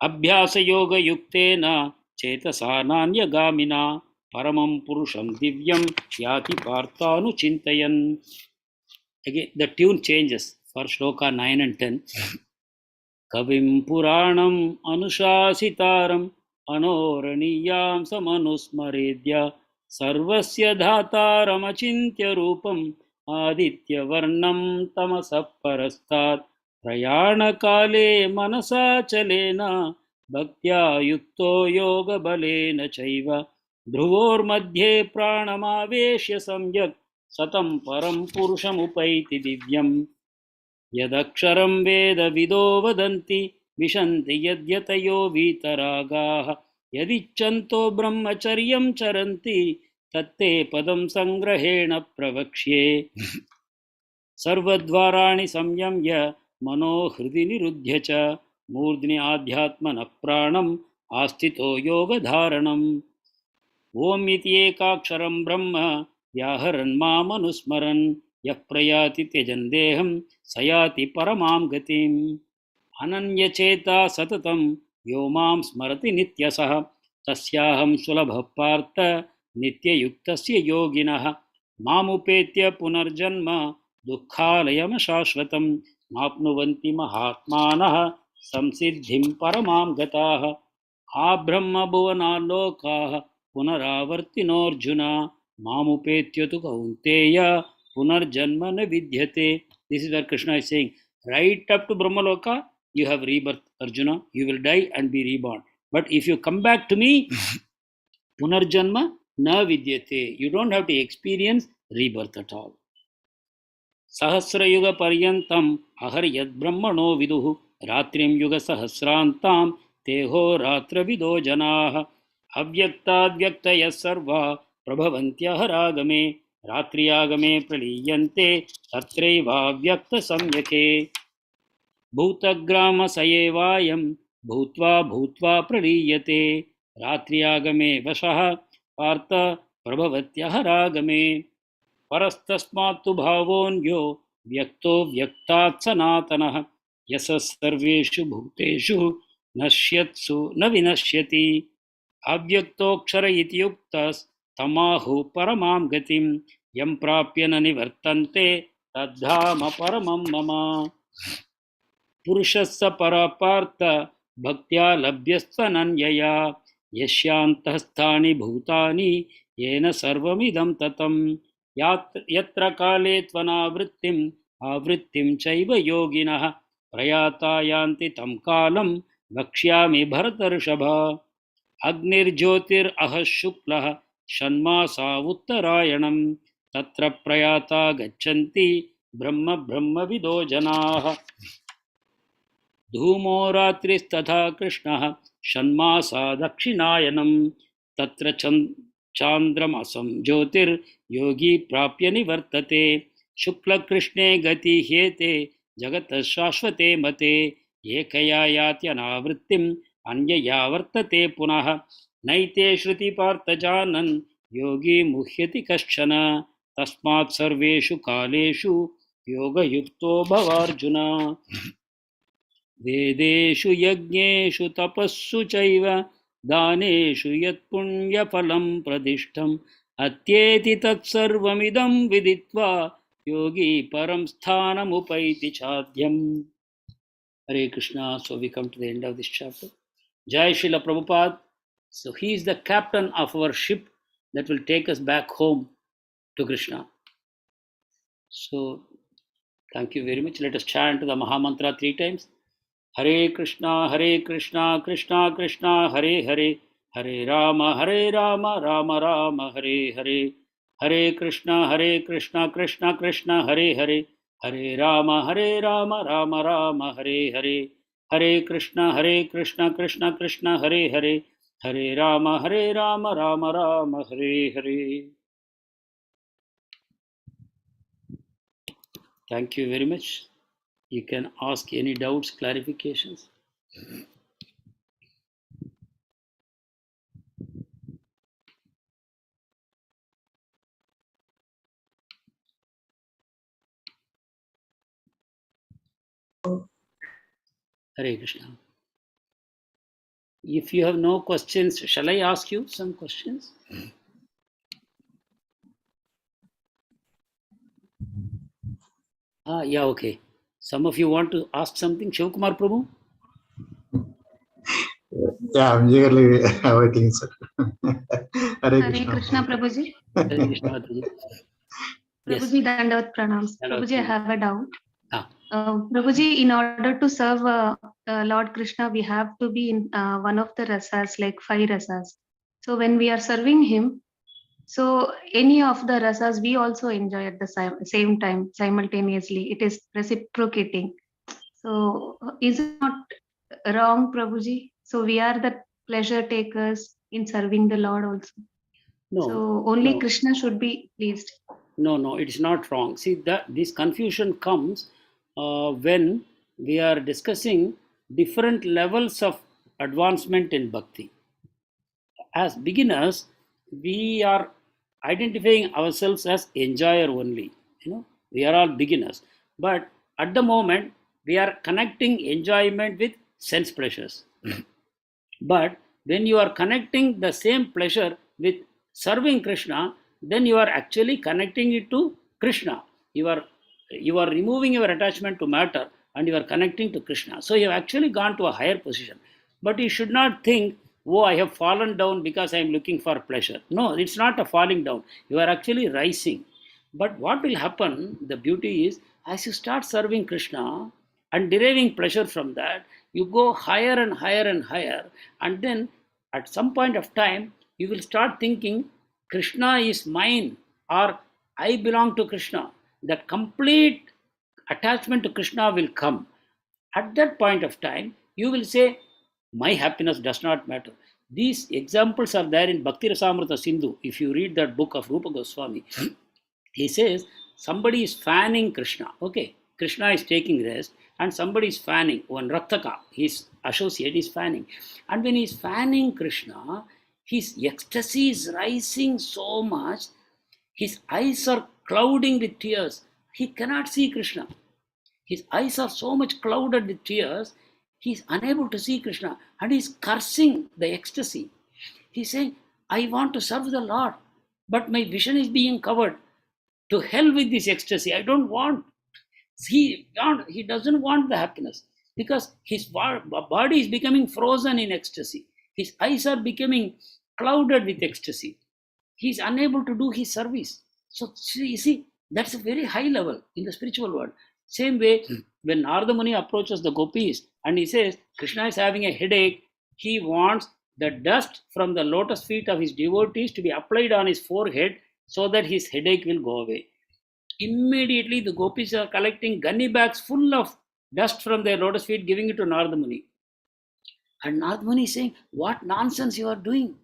[SPEAKER 2] Abhyasa yoga yuktena chetasa nanya paramam purusham divyam yati partanu chintayan. Again, the tune changes for shloka 9 and 10. Kavim puranam anushasitaram anoraniyam samanusmaredya sarvasya dhataram achintya rupam aditya varnam tamasapparastat prayana kale manasa chalena bhaktya yukto yoga balena chaiva dhruvor madhye pranamaveshya samyak satam param purusham upaiti divyam yadaksharam veda vido vadanti vishanti yadyatayo vitaragaha yadichanto brahmacharyam charanti tatte padam sangrahena pravakshye sarvadvarani samyamya mano hridi nirudhya cha मूर्ध्नि आध्यात्मन प्राणम आस्थितो योग धारणम ओम इति एकाक्षरं ब्रह्म व्याहरन् मामनुस्मरन् यः प्रयाति त्यजन् देहं स याति परमां गतिम् अनन्यचेता सततं यो मां स्मरति नित्यसः तस्याहं सुलभः पार्थ नित्ययुक्तस्य योगिनः मामुपेत्य पुनर्जन्म दुःखालयं शाश्वतं नाप्नुवन्ति महात्मानः संसिद्धिं परमां गताः आब्रह्मभुवनाल्लोकाः पुनरावर्तिनोऽर्जुन मामुपेत्य तु कौन्तेय पुनर्जन्म न विद्यते. This is what Krishna is saying. Right up to Brahmaloka, you have rebirth, Arjuna. You will die and be reborn. But if you come back to me, Punarjanma na vidyate. You don't have to experience rebirth at all. सहस्रयुगपर्यन्तम् अहर्यद्ब्रह्मणो विदुः रात्रिं युगसहस्रान्तां तेहो रात्रविदो जनाः अव्यक्ताद्व्यक्तयः सर्वा प्रभवन्त्यहरागमे रात्र्यागमे प्रलीयन्ते तत्रैवाव्यक्तसंज्ञके भूतग्रामसयेवायं भूत्वा भूत्वा प्रलीयते रात्र्यागमे वशः पार्थ प्रभवत्यहरागमे परस्तस्मात्तु भावोऽन्यो व्यक्तो व्यक्तात् सनातनः यस्य सर्वेषु भूतेषु नश्यत्सु न विनश्यति अव्यक्तोऽक्षर इति उक्तस्तमाहुः परमां गतिं यं प्राप्य न निवर्तन्ते तद्धाम परमं मम पुरुषस्य परापार्थ भक्त्या लभ्यस्त्वनन्यया यस्यान्तःस्थानि भूतानि येन सर्वमिदं ततं यत्र काले त्वनावृत्तिम् आवृत्तिं चैव योगिनः प्रयाता यान्ति तं कालं वक्ष्यामि भरतर्षभ अग्निर्ज्योतिरहः शुक्लः षण्मासा उत्तरायणं तत्र प्रयाता गच्छन्ति ब्रह्म ब्रह्मविदो जनाः धूमो रात्रिस्तथा कृष्णः षण्मासा दक्षिणायनं तत्र चान्द्रमसं ज्योतिर्योगी प्राप्य निवर्तते शुक्लकृष्णे गति ह्येते जगतः शाश्वते मते एकया यात्यनावृत्तिम् अन्यया वर्तते पुनः नैते श्रुतिपार्थजानन् योगी मुह्यति कश्चन तस्मात् सर्वेषु कालेषु योगयुक्तो भवार्जुन वेदेषु यज्ञेषु तपस्सु चैव दानेषु यत्पुण्यफलं प्रदिष्टम् अत्येति तत्सर्वमिदं विदित्वा योगी परं स्थानमुपैति चाद्यम्. Hare Krishna. So we come to the end of this chapter. Jai Srila Prabhupada. So he is the captain of our ship that will take us back home to Krishna. So thank you very much. Let us chant the Mahamantra 3 times. Hare Krishna, Krishna Krishna, Hare Hare, Hare Rama, Rama Rama, Hare Hare, Hare Krishna, Krishna Krishna, Hare Hare, Hare Rama, Rama Rama, Hare Hare, Hare Krishna, Krishna Krishna, Hare Hare, Hare Rama, Rama Rama, Hare Hare. Thank you very much. You can ask any doubts, clarifications. Hare Krishna. If you have no questions, shall I ask you some questions? Yeah, okay. Some of you want to ask something. Shivkumar Prabhu?
[SPEAKER 4] Yeah, I'm eagerly waiting, sir. Hare
[SPEAKER 5] Hare Krishna, Prabhuji.
[SPEAKER 2] Hare Krishna, Mataji. Yes.
[SPEAKER 5] Prabhuji, Dandavat Pranams.
[SPEAKER 2] Dandavat
[SPEAKER 5] Prabhuji, I have a doubt.
[SPEAKER 2] Ah.
[SPEAKER 5] Prabhuji, in order to serve Lord Krishna, we have to be in one of the rasas, like 5 rasas. So when we are serving him, so any of the rasas we also enjoy at the same time, simultaneously. It is reciprocating. So is it not wrong, Prabhuji? So we are the pleasure takers in serving the Lord also.
[SPEAKER 2] No.
[SPEAKER 5] So only
[SPEAKER 2] no.
[SPEAKER 5] Krishna should be pleased.
[SPEAKER 2] No, it is not wrong. See, that this confusion comes when we are discussing different levels of advancement in bhakti. As beginners, we are identifying ourselves as enjoyer only. We are all beginners. But at the moment, we are connecting enjoyment with sense pleasures. But when you are connecting the same pleasure with serving Krishna, then you are actually connecting it to Krishna. You are removing your attachment to matter and you are connecting to Krishna. So you have actually gone to a higher position. But you should not think, oh, I have fallen down because I am looking for pleasure. No, it's not a falling down. You are actually rising. But what will happen, the beauty is, as you start serving Krishna and deriving pleasure from that, you go higher and higher and higher. And then at some point of time, you will start thinking, Krishna is mine, or I belong to Krishna. that complete attachment to Krishna will come. At that point of time, you will say, my happiness does not matter. These examples are there in Bhakti Rasamrita Sindhu. If you read that book of Rupa Goswami, he says somebody is fanning Krishna. Okay, Krishna is taking rest and somebody is fanning. One Raktaka, his associate, is fanning. And when he is fanning Krishna, his ecstasy is rising so much, his eyes are clouding with tears. He cannot see Krishna. His eyes are so much clouded with tears, he is unable to see Krishna and he is cursing the ecstasy. He is saying, I want to serve the Lord, but my vision is being covered. To hell with this ecstasy. I don't want. He doesn't want the happiness because his body is becoming frozen in ecstasy. His eyes are becoming clouded with ecstasy. He is unable to do his service. So you see, that's a very high level in the spiritual world. Same way, when Narada Muni approaches the gopis and he says, Krishna is having a headache, he wants the dust from the lotus feet of his devotees to be applied on his forehead so that his headache will go away. Immediately, the gopis are collecting gunny bags full of dust from their lotus feet, giving it to Narada Muni. And Narada Muni is saying, what nonsense you are doing?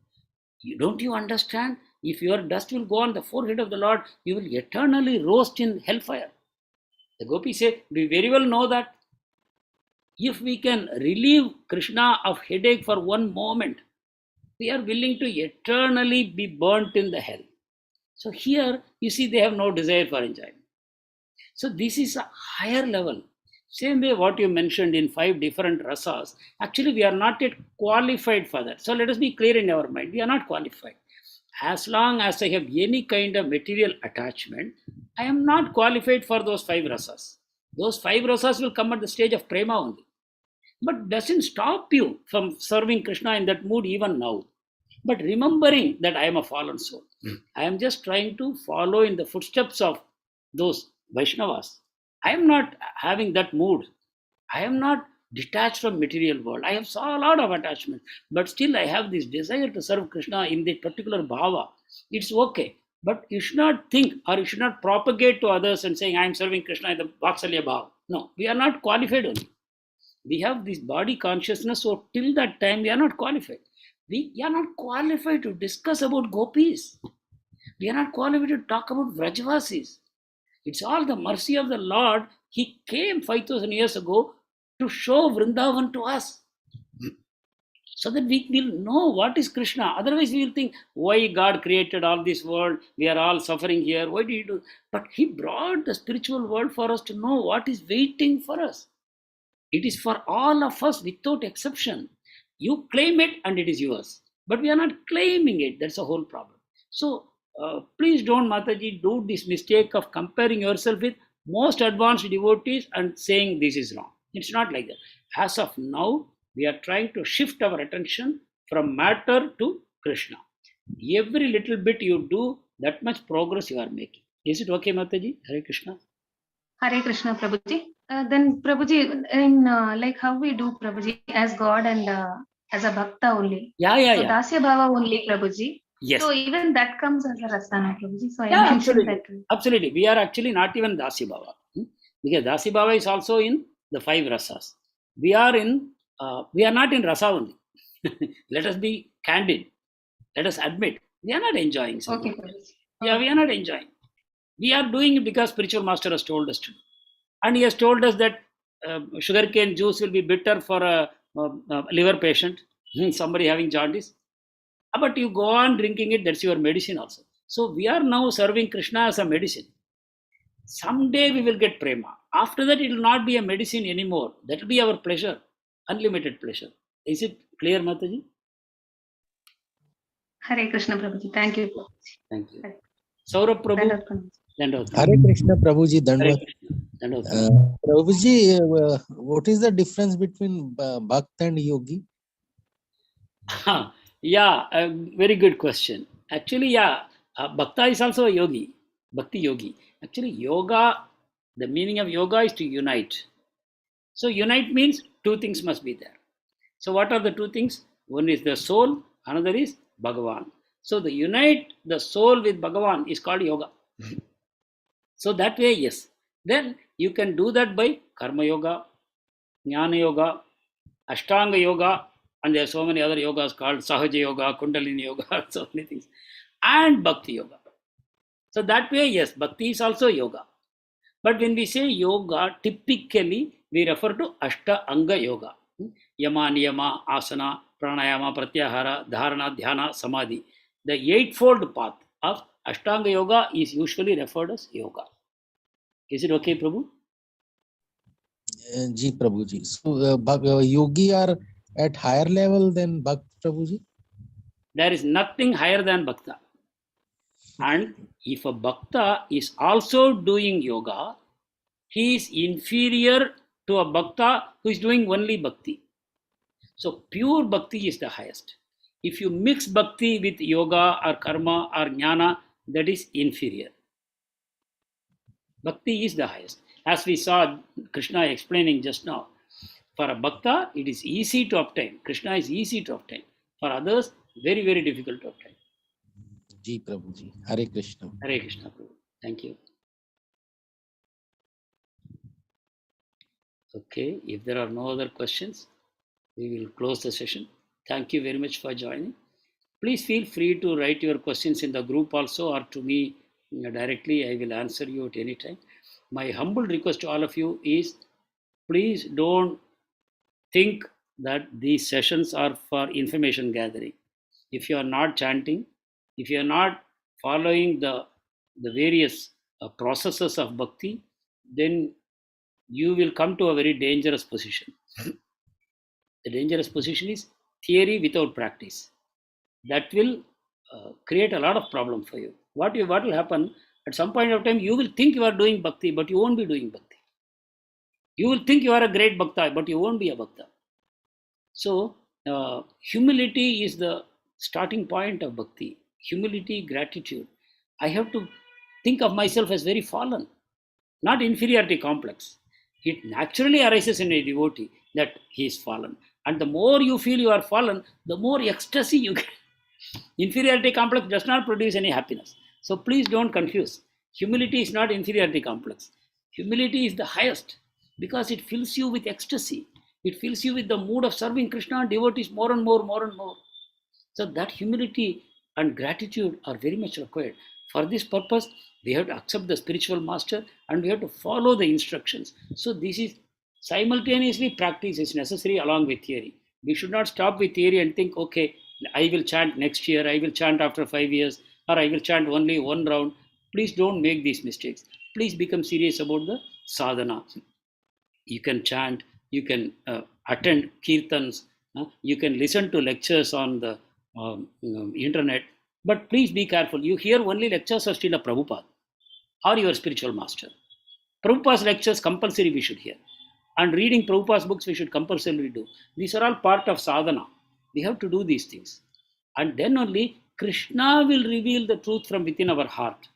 [SPEAKER 2] Don't you understand? If your dust will go on the forehead of the Lord, you will eternally roast in hellfire. The gopis say, we very well know that if we can relieve Krishna of headache for one moment, we are willing to eternally be burnt in the hell. So here, you see, they have no desire for enjoyment. So this is a higher level. Same way what you mentioned in 5 different rasas, actually we are not yet qualified for that. So let us be clear in our mind, we are not qualified. As long as I have any kind of material attachment, I am not qualified for those 5 rasas. Those 5 rasas will come at the stage of prema only. But doesn't stop you from serving Krishna in that mood even now. But remembering that I am a fallen soul. I am just trying to follow in the footsteps of those Vaishnavas. I am not having that mood. I am not detached from material world. I have saw a lot of attachment, but still I have this desire to serve Krishna in that particular bhava. It's okay. But you should not think or you should not propagate to others and saying, I am serving Krishna in the Vatsalya bhava. No, we are not qualified only. We have this body consciousness, so till that time we are not qualified. We are not qualified to discuss about gopis. We are not qualified to talk about Vrajavasis. It's all the mercy of the Lord. He came 5,000 years ago to show Vrindavan to us. So that we will know what is Krishna. Otherwise we will think, why God created all this world? We are all suffering here. Why did he do? But he brought the spiritual world for us to know what is waiting for us. It is for all of us without exception. You claim it and it is yours. But we are not claiming it. That's the whole problem. So please don't, Mataji, do this mistake of comparing yourself with most advanced devotees and saying this is wrong. It's not like that. As of now, we are trying to shift our attention from matter to Krishna. Every little bit you do, that much progress you are making. Is it okay, Mataji? Hare Krishna.
[SPEAKER 5] Hare Krishna, Prabhuji. Then Prabhuji, in like how we do Prabhuji as God and as a bhakta only. So Dasya Bhava only, Prabhuji.
[SPEAKER 2] Yes.
[SPEAKER 5] So even that comes as a rasana, Prabhuji. So I
[SPEAKER 2] Yeah,
[SPEAKER 5] mentioned
[SPEAKER 2] absolutely. Absolutely. We are actually not even Dasya Bhava. Because Dasya Bhava is also in the 5 rasas. We are not in rasa only. Let us be candid. Let us admit, we are not enjoying something.
[SPEAKER 5] Okay, Prabhuji.
[SPEAKER 2] Yeah, we are not enjoying. We are doing it because spiritual master has told us to do. And he has told us that sugarcane juice will be bitter for a liver patient, somebody having jaundice. But you go on drinking it, that's your medicine also. So we are now serving Krishna as a medicine. Someday we will get prema. After that, it will not be a medicine anymore. That will be our pleasure, unlimited pleasure. Is it clear, Mataji?
[SPEAKER 5] Hare Krishna, Prabhuji. Thank you.
[SPEAKER 2] Thank you. Saurabh Prabhu.
[SPEAKER 6] Hare Krishna, Prabhuji. Prabhuji, what is the difference between Bhakt and Yogi?
[SPEAKER 2] Yeah, a very good question. Actually, Bhakta is also a yogi, Bhakti yogi. Actually, yoga, the meaning of yoga is to unite. So unite means 2 things must be there. So what are the 2 things? One is the soul, another is Bhagavan. So the unite the soul with Bhagavan is called yoga. So that way, yes. Then you can do that by Karma Yoga, Jnana Yoga, Ashtanga Yoga, and there are so many other yogas called Sahaja Yoga, Kundalini Yoga, so many things, and Bhakti Yoga. So that way, yes, Bhakti is also yoga. But when we say yoga, typically we refer to Ashta Anga Yoga. Yama, Niyama, Asana, Pranayama, Pratyahara, Dharana, Dhyana, Samadhi. The eightfold path of Ashtanga Yoga is usually referred as yoga. Is it okay, Prabhu?
[SPEAKER 6] Ji Prabhuji. So yogi are at higher level than Bhakt, Prabhuji?
[SPEAKER 2] There is nothing higher than Bhakta. And if a Bhakta is also doing yoga, he is inferior to a Bhakta who is doing only Bhakti. So pure Bhakti is the highest. If you mix Bhakti with yoga or karma or jnana, that is inferior. Bhakti is the highest. As we saw Krishna explaining just now, for a Bhakta, it is easy to obtain. Krishna is easy to obtain. For others, very, very difficult to obtain.
[SPEAKER 6] Ji Prabhuji. Hare Krishna.
[SPEAKER 2] Hare Krishna, Prabhu. Thank you. Okay, if there are no other questions, we will close the session. Thank you very much for joining. Please feel free to write your questions in the group also or to me directly. I will answer you at any time. My humble request to all of you is please don't think that these sessions are for information gathering. If you are not chanting, if you are not following the various processes of bhakti, then you will come to a very dangerous position. The dangerous position is theory without practice. That will create a lot of problem for you. What will happen at some point of time, you will think you are doing bhakti, but you won't be doing bhakti. You will think you are a great bhakta, but you won't be a bhakta. So humility is the starting point of bhakti. Humility, gratitude. I have to think of myself as very fallen, not inferiority complex. It naturally arises in a devotee that he is fallen. And the more you feel you are fallen, the more ecstasy you get. Inferiority complex does not produce any happiness. So please don't confuse. Humility is not inferiority complex. Humility is the highest because it fills you with ecstasy. It fills you with the mood of serving Krishna and devotees more and more, more and more. So that humility and gratitude are very much required. For this purpose, we have to accept the spiritual master and we have to follow the instructions. So this is simultaneously practice is necessary along with theory. We should not stop with theory and think, okay, I will chant next year, I will chant after 5 years, or I will chant only one round. Please don't make these mistakes. Please become serious about the sadhana. You can chant, you can attend kirtans, you can listen to lectures on the internet, but please be careful. You hear only lectures of Srila Prabhupada or your spiritual master. Prabhupada's lectures compulsory we should hear. And reading Prabhupada's books we should compulsorily do. These are all part of sadhana. We have to do these things. And then only Krishna will reveal the truth from within our heart.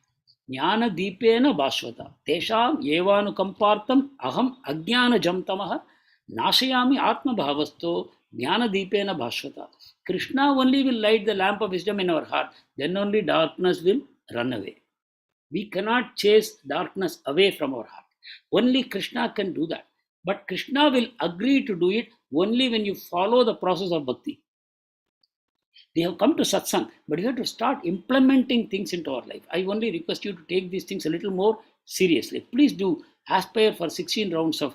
[SPEAKER 2] Jnana deepena bhashvata. Tesham evanukampartam aham ajnana jamtamaha nashayami atma bhavasto jnana deepena bhashvata. Krishna only will light the lamp of wisdom in our heart. Then only darkness will run away. We cannot chase darkness away from our heart. Only Krishna can do that. But Krishna will agree to do it only when you follow the process of bhakti. We have come to satsang, but you have to start implementing things into our life. I only request you to take these things a little more seriously. Please do aspire for 16 rounds of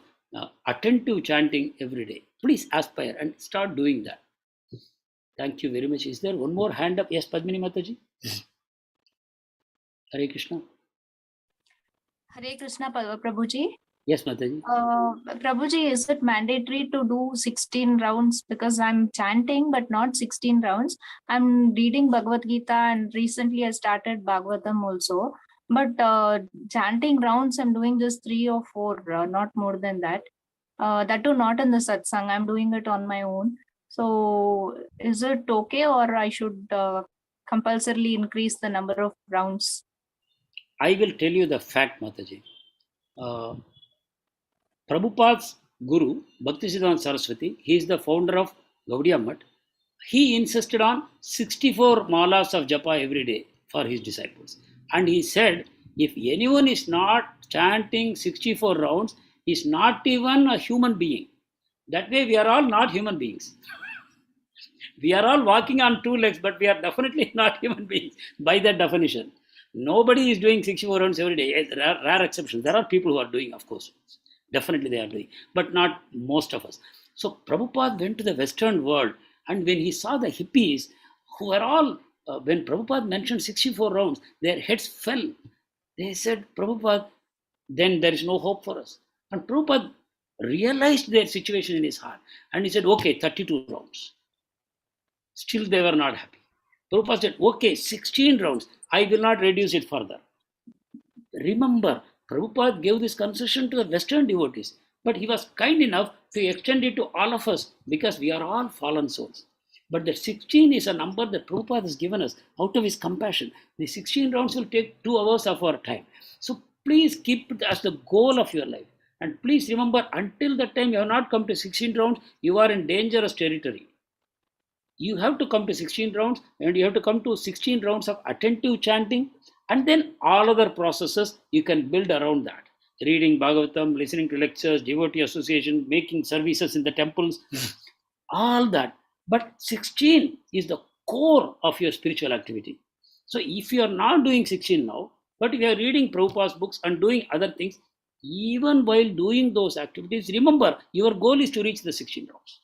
[SPEAKER 2] attentive chanting every day. Please aspire and start doing that. Thank you very much. Is there one more hand up? Yes, Padmini Mataji. Hare Krishna.
[SPEAKER 7] Hare Krishna, Prabhuji.
[SPEAKER 2] Yes, Mataji.
[SPEAKER 7] Prabhuji, is it mandatory to do 16 rounds? Because I'm chanting, but not 16 rounds. I'm reading Bhagavad Gita and recently I started Bhagavatam also. But chanting rounds, I'm doing just 3 or 4, not more than that. That too not in the satsang. I'm doing it on my own. So is it okay or I should compulsorily increase the number of rounds?
[SPEAKER 2] I will tell you the fact, Mataji. Prabhupada's Guru, Bhaktisiddhanta Saraswati, he is the founder of Gaudiya Math. He insisted on 64 malas of japa every day for his disciples. And he said, If anyone is not chanting 64 rounds, is not even a human being. That way, we are all not human beings. We are all walking on two legs, but we are definitely not human beings by that definition. Nobody is doing 64 rounds every day. Rare exceptions. There are people who are doing, of course. Definitely they are doing, but not most of us. So Prabhupada went to the Western world, and when he saw the hippies who were all, when Prabhupada mentioned 64 rounds, their heads fell. They said, Prabhupada, then there is no hope for us. And Prabhupada realized their situation in his heart, and he said, okay, 32 rounds. Still they were not happy. Prabhupada said, okay, 16 rounds. I will not reduce it further. Remember, Prabhupada gave this concession to the Western devotees, but he was kind enough to extend it to all of us because we are all fallen souls. But the 16 is a number that Prabhupada has given us out of his compassion. The 16 rounds will take 2 hours of our time. So please keep it as the goal of your life. And please remember, until that time you have not come to 16 rounds, you are in dangerous territory. You have to come to 16 rounds, and you have to come to 16 rounds of attentive chanting, and then all other processes you can build around that. Reading Bhagavatam, listening to lectures, devotee association, making services in the temples, all that. But 16 is the core of your spiritual activity. So if you are not doing 16 now, but if you are reading Prabhupada's books and doing other things, even while doing those activities, remember, your goal is to reach the 16 rounds.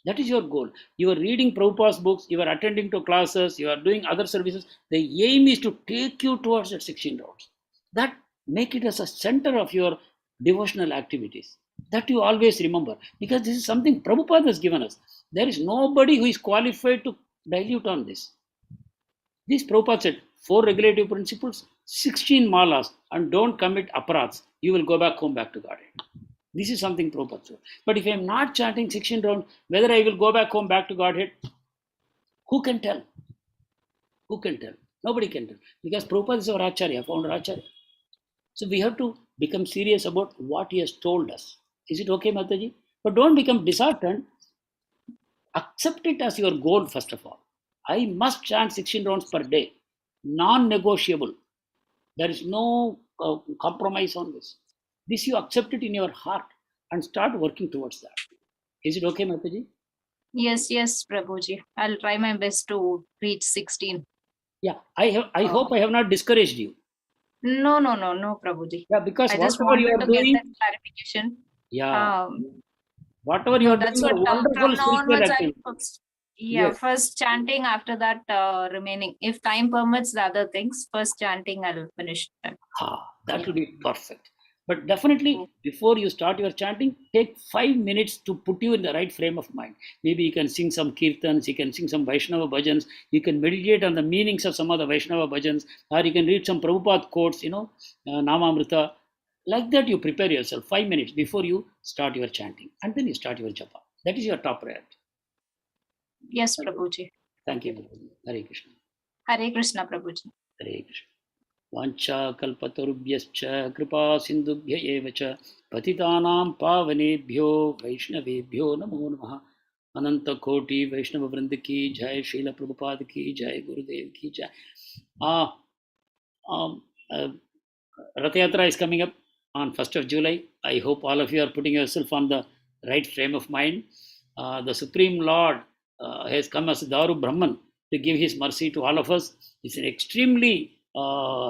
[SPEAKER 2] That is your goal. You are reading Prabhupada's books, you are attending to classes, you are doing other services. The aim is to take you towards that 16 rounds. That make it as a center of your devotional activities. That you always remember. Because this is something Prabhupada has given us. There is nobody who is qualified to dilute on this. This Prabhupada said, 4 regulative principles, 16 malas, and don't commit aparats. You will go back home, back to Godhead. This is something Prabhupada said. But if I am not chanting 16 rounds, whether I will go back home, back to Godhead, who can tell? Who can tell? Nobody can tell. Because Prabhupada is our Acharya, founder Acharya. So we have to become serious about what he has told us. Is it okay, Mataji? But don't become disheartened. Accept it as your goal, first of all. I must chant 16 rounds per day. Non-negotiable. There is no compromise on this. This you accept it in your heart and start working towards that. Is it okay, Mataji?
[SPEAKER 7] Yes, Prabhuji. I'll try my best to reach 16.
[SPEAKER 2] Yeah, I hope I have not discouraged you.
[SPEAKER 7] No, Prabhuji.
[SPEAKER 2] Yeah, because
[SPEAKER 7] I just
[SPEAKER 2] whatever you
[SPEAKER 7] wanted
[SPEAKER 2] are
[SPEAKER 7] to get
[SPEAKER 2] doing,
[SPEAKER 7] that clarification.
[SPEAKER 2] yeah, whatever you are
[SPEAKER 7] That's
[SPEAKER 2] doing,
[SPEAKER 7] what
[SPEAKER 2] a wonderful
[SPEAKER 7] from now
[SPEAKER 2] spiritual
[SPEAKER 7] onwards
[SPEAKER 2] activity. Yes.
[SPEAKER 7] First chanting, after that remaining. If time permits the other things, first chanting, I'll finish that.
[SPEAKER 2] That will be perfect. But definitely, before you start your chanting, take 5 minutes to put you in the right frame of mind. Maybe you can sing some kirtans, you can sing some Vaishnava bhajans, you can meditate on the meanings of some of the Vaishnava bhajans, or you can read some Prabhupada quotes, Namamrita. Like that, you prepare yourself 5 minutes before you start your chanting, and then you start your japa. That is your top priority.
[SPEAKER 7] Yes, Prabhuji.
[SPEAKER 2] Thank you, Prabhuji. Hare Krishna.
[SPEAKER 7] Hare Krishna, Prabhuji.
[SPEAKER 2] Hare Krishna. Vancha kalpatarubhyascha kripa sindubhya eva cha patitanam pavanebhyo vaishnavebhyo namo namaha. Ananta Koti Vaishnava Vrinda ki jai, Srila Prabhupada ki jai, Gurudev ki jai. Rath Yatra is coming up on 1st of July. I hope all of you are putting yourself on the right frame of mind. The Supreme Lord has come as Daru Brahman to give his mercy to all of us. It's an extremely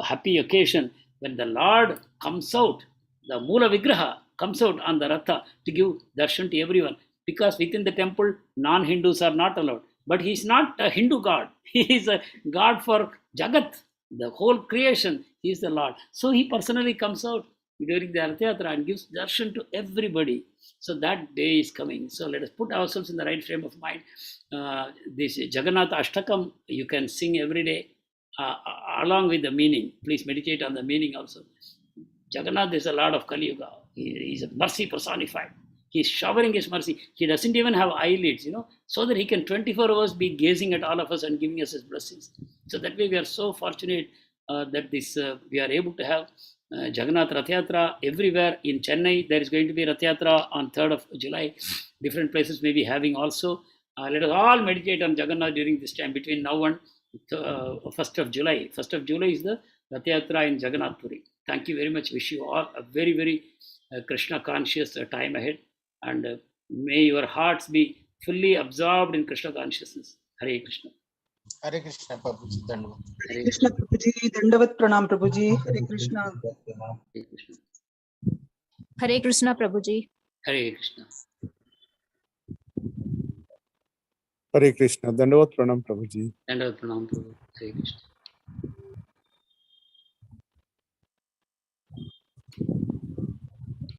[SPEAKER 2] happy occasion when the Lord comes out, the Mula Vigraha comes out on the Ratha to give darshan to everyone. Because within the temple, non-Hindus are not allowed. But he is not a Hindu God. He is a God for Jagat, the whole creation. He is the Lord. So he personally comes out during the Rath Yatra and gives darshan to everybody. So that day is coming. So let us put ourselves in the right frame of mind. This Jagannath Ashtakam you can sing every day along with the meaning. Please meditate on the meaning also. Jagannath is a Lord of Kali Yuga. He is a mercy personified. He is showering his mercy. He doesn't even have eyelids, so that he can 24 hours be gazing at all of us and giving us his blessings. So that way we are so fortunate that we are able to have Jagannath Rath Yatra everywhere. In Chennai, there is going to be Rath Yatra on 3rd of July. Different places may be having also. Let us all meditate on Jagannath during this time between now and 1st of July. 1st of July is the Rath Yatra in Jagannath Puri. Thank you very much. Wish you all a very, very Krishna conscious time ahead. And may your hearts be fully absorbed in Krishna consciousness. Hare Krishna.
[SPEAKER 6] Hare Krishna, Prabhuji. Dandavad.
[SPEAKER 2] Hare
[SPEAKER 1] Krishna Prabhuji, Dandavat Pranam Prabhuji, Hare Krishna.
[SPEAKER 2] Hare Krishna.
[SPEAKER 7] Hare Krishna, Prabhuji.
[SPEAKER 2] Hare Krishna.
[SPEAKER 8] Hare Krishna. Dandavat Pranam Prabhuji.
[SPEAKER 2] And Pranam Prabhu. Hare Krishna.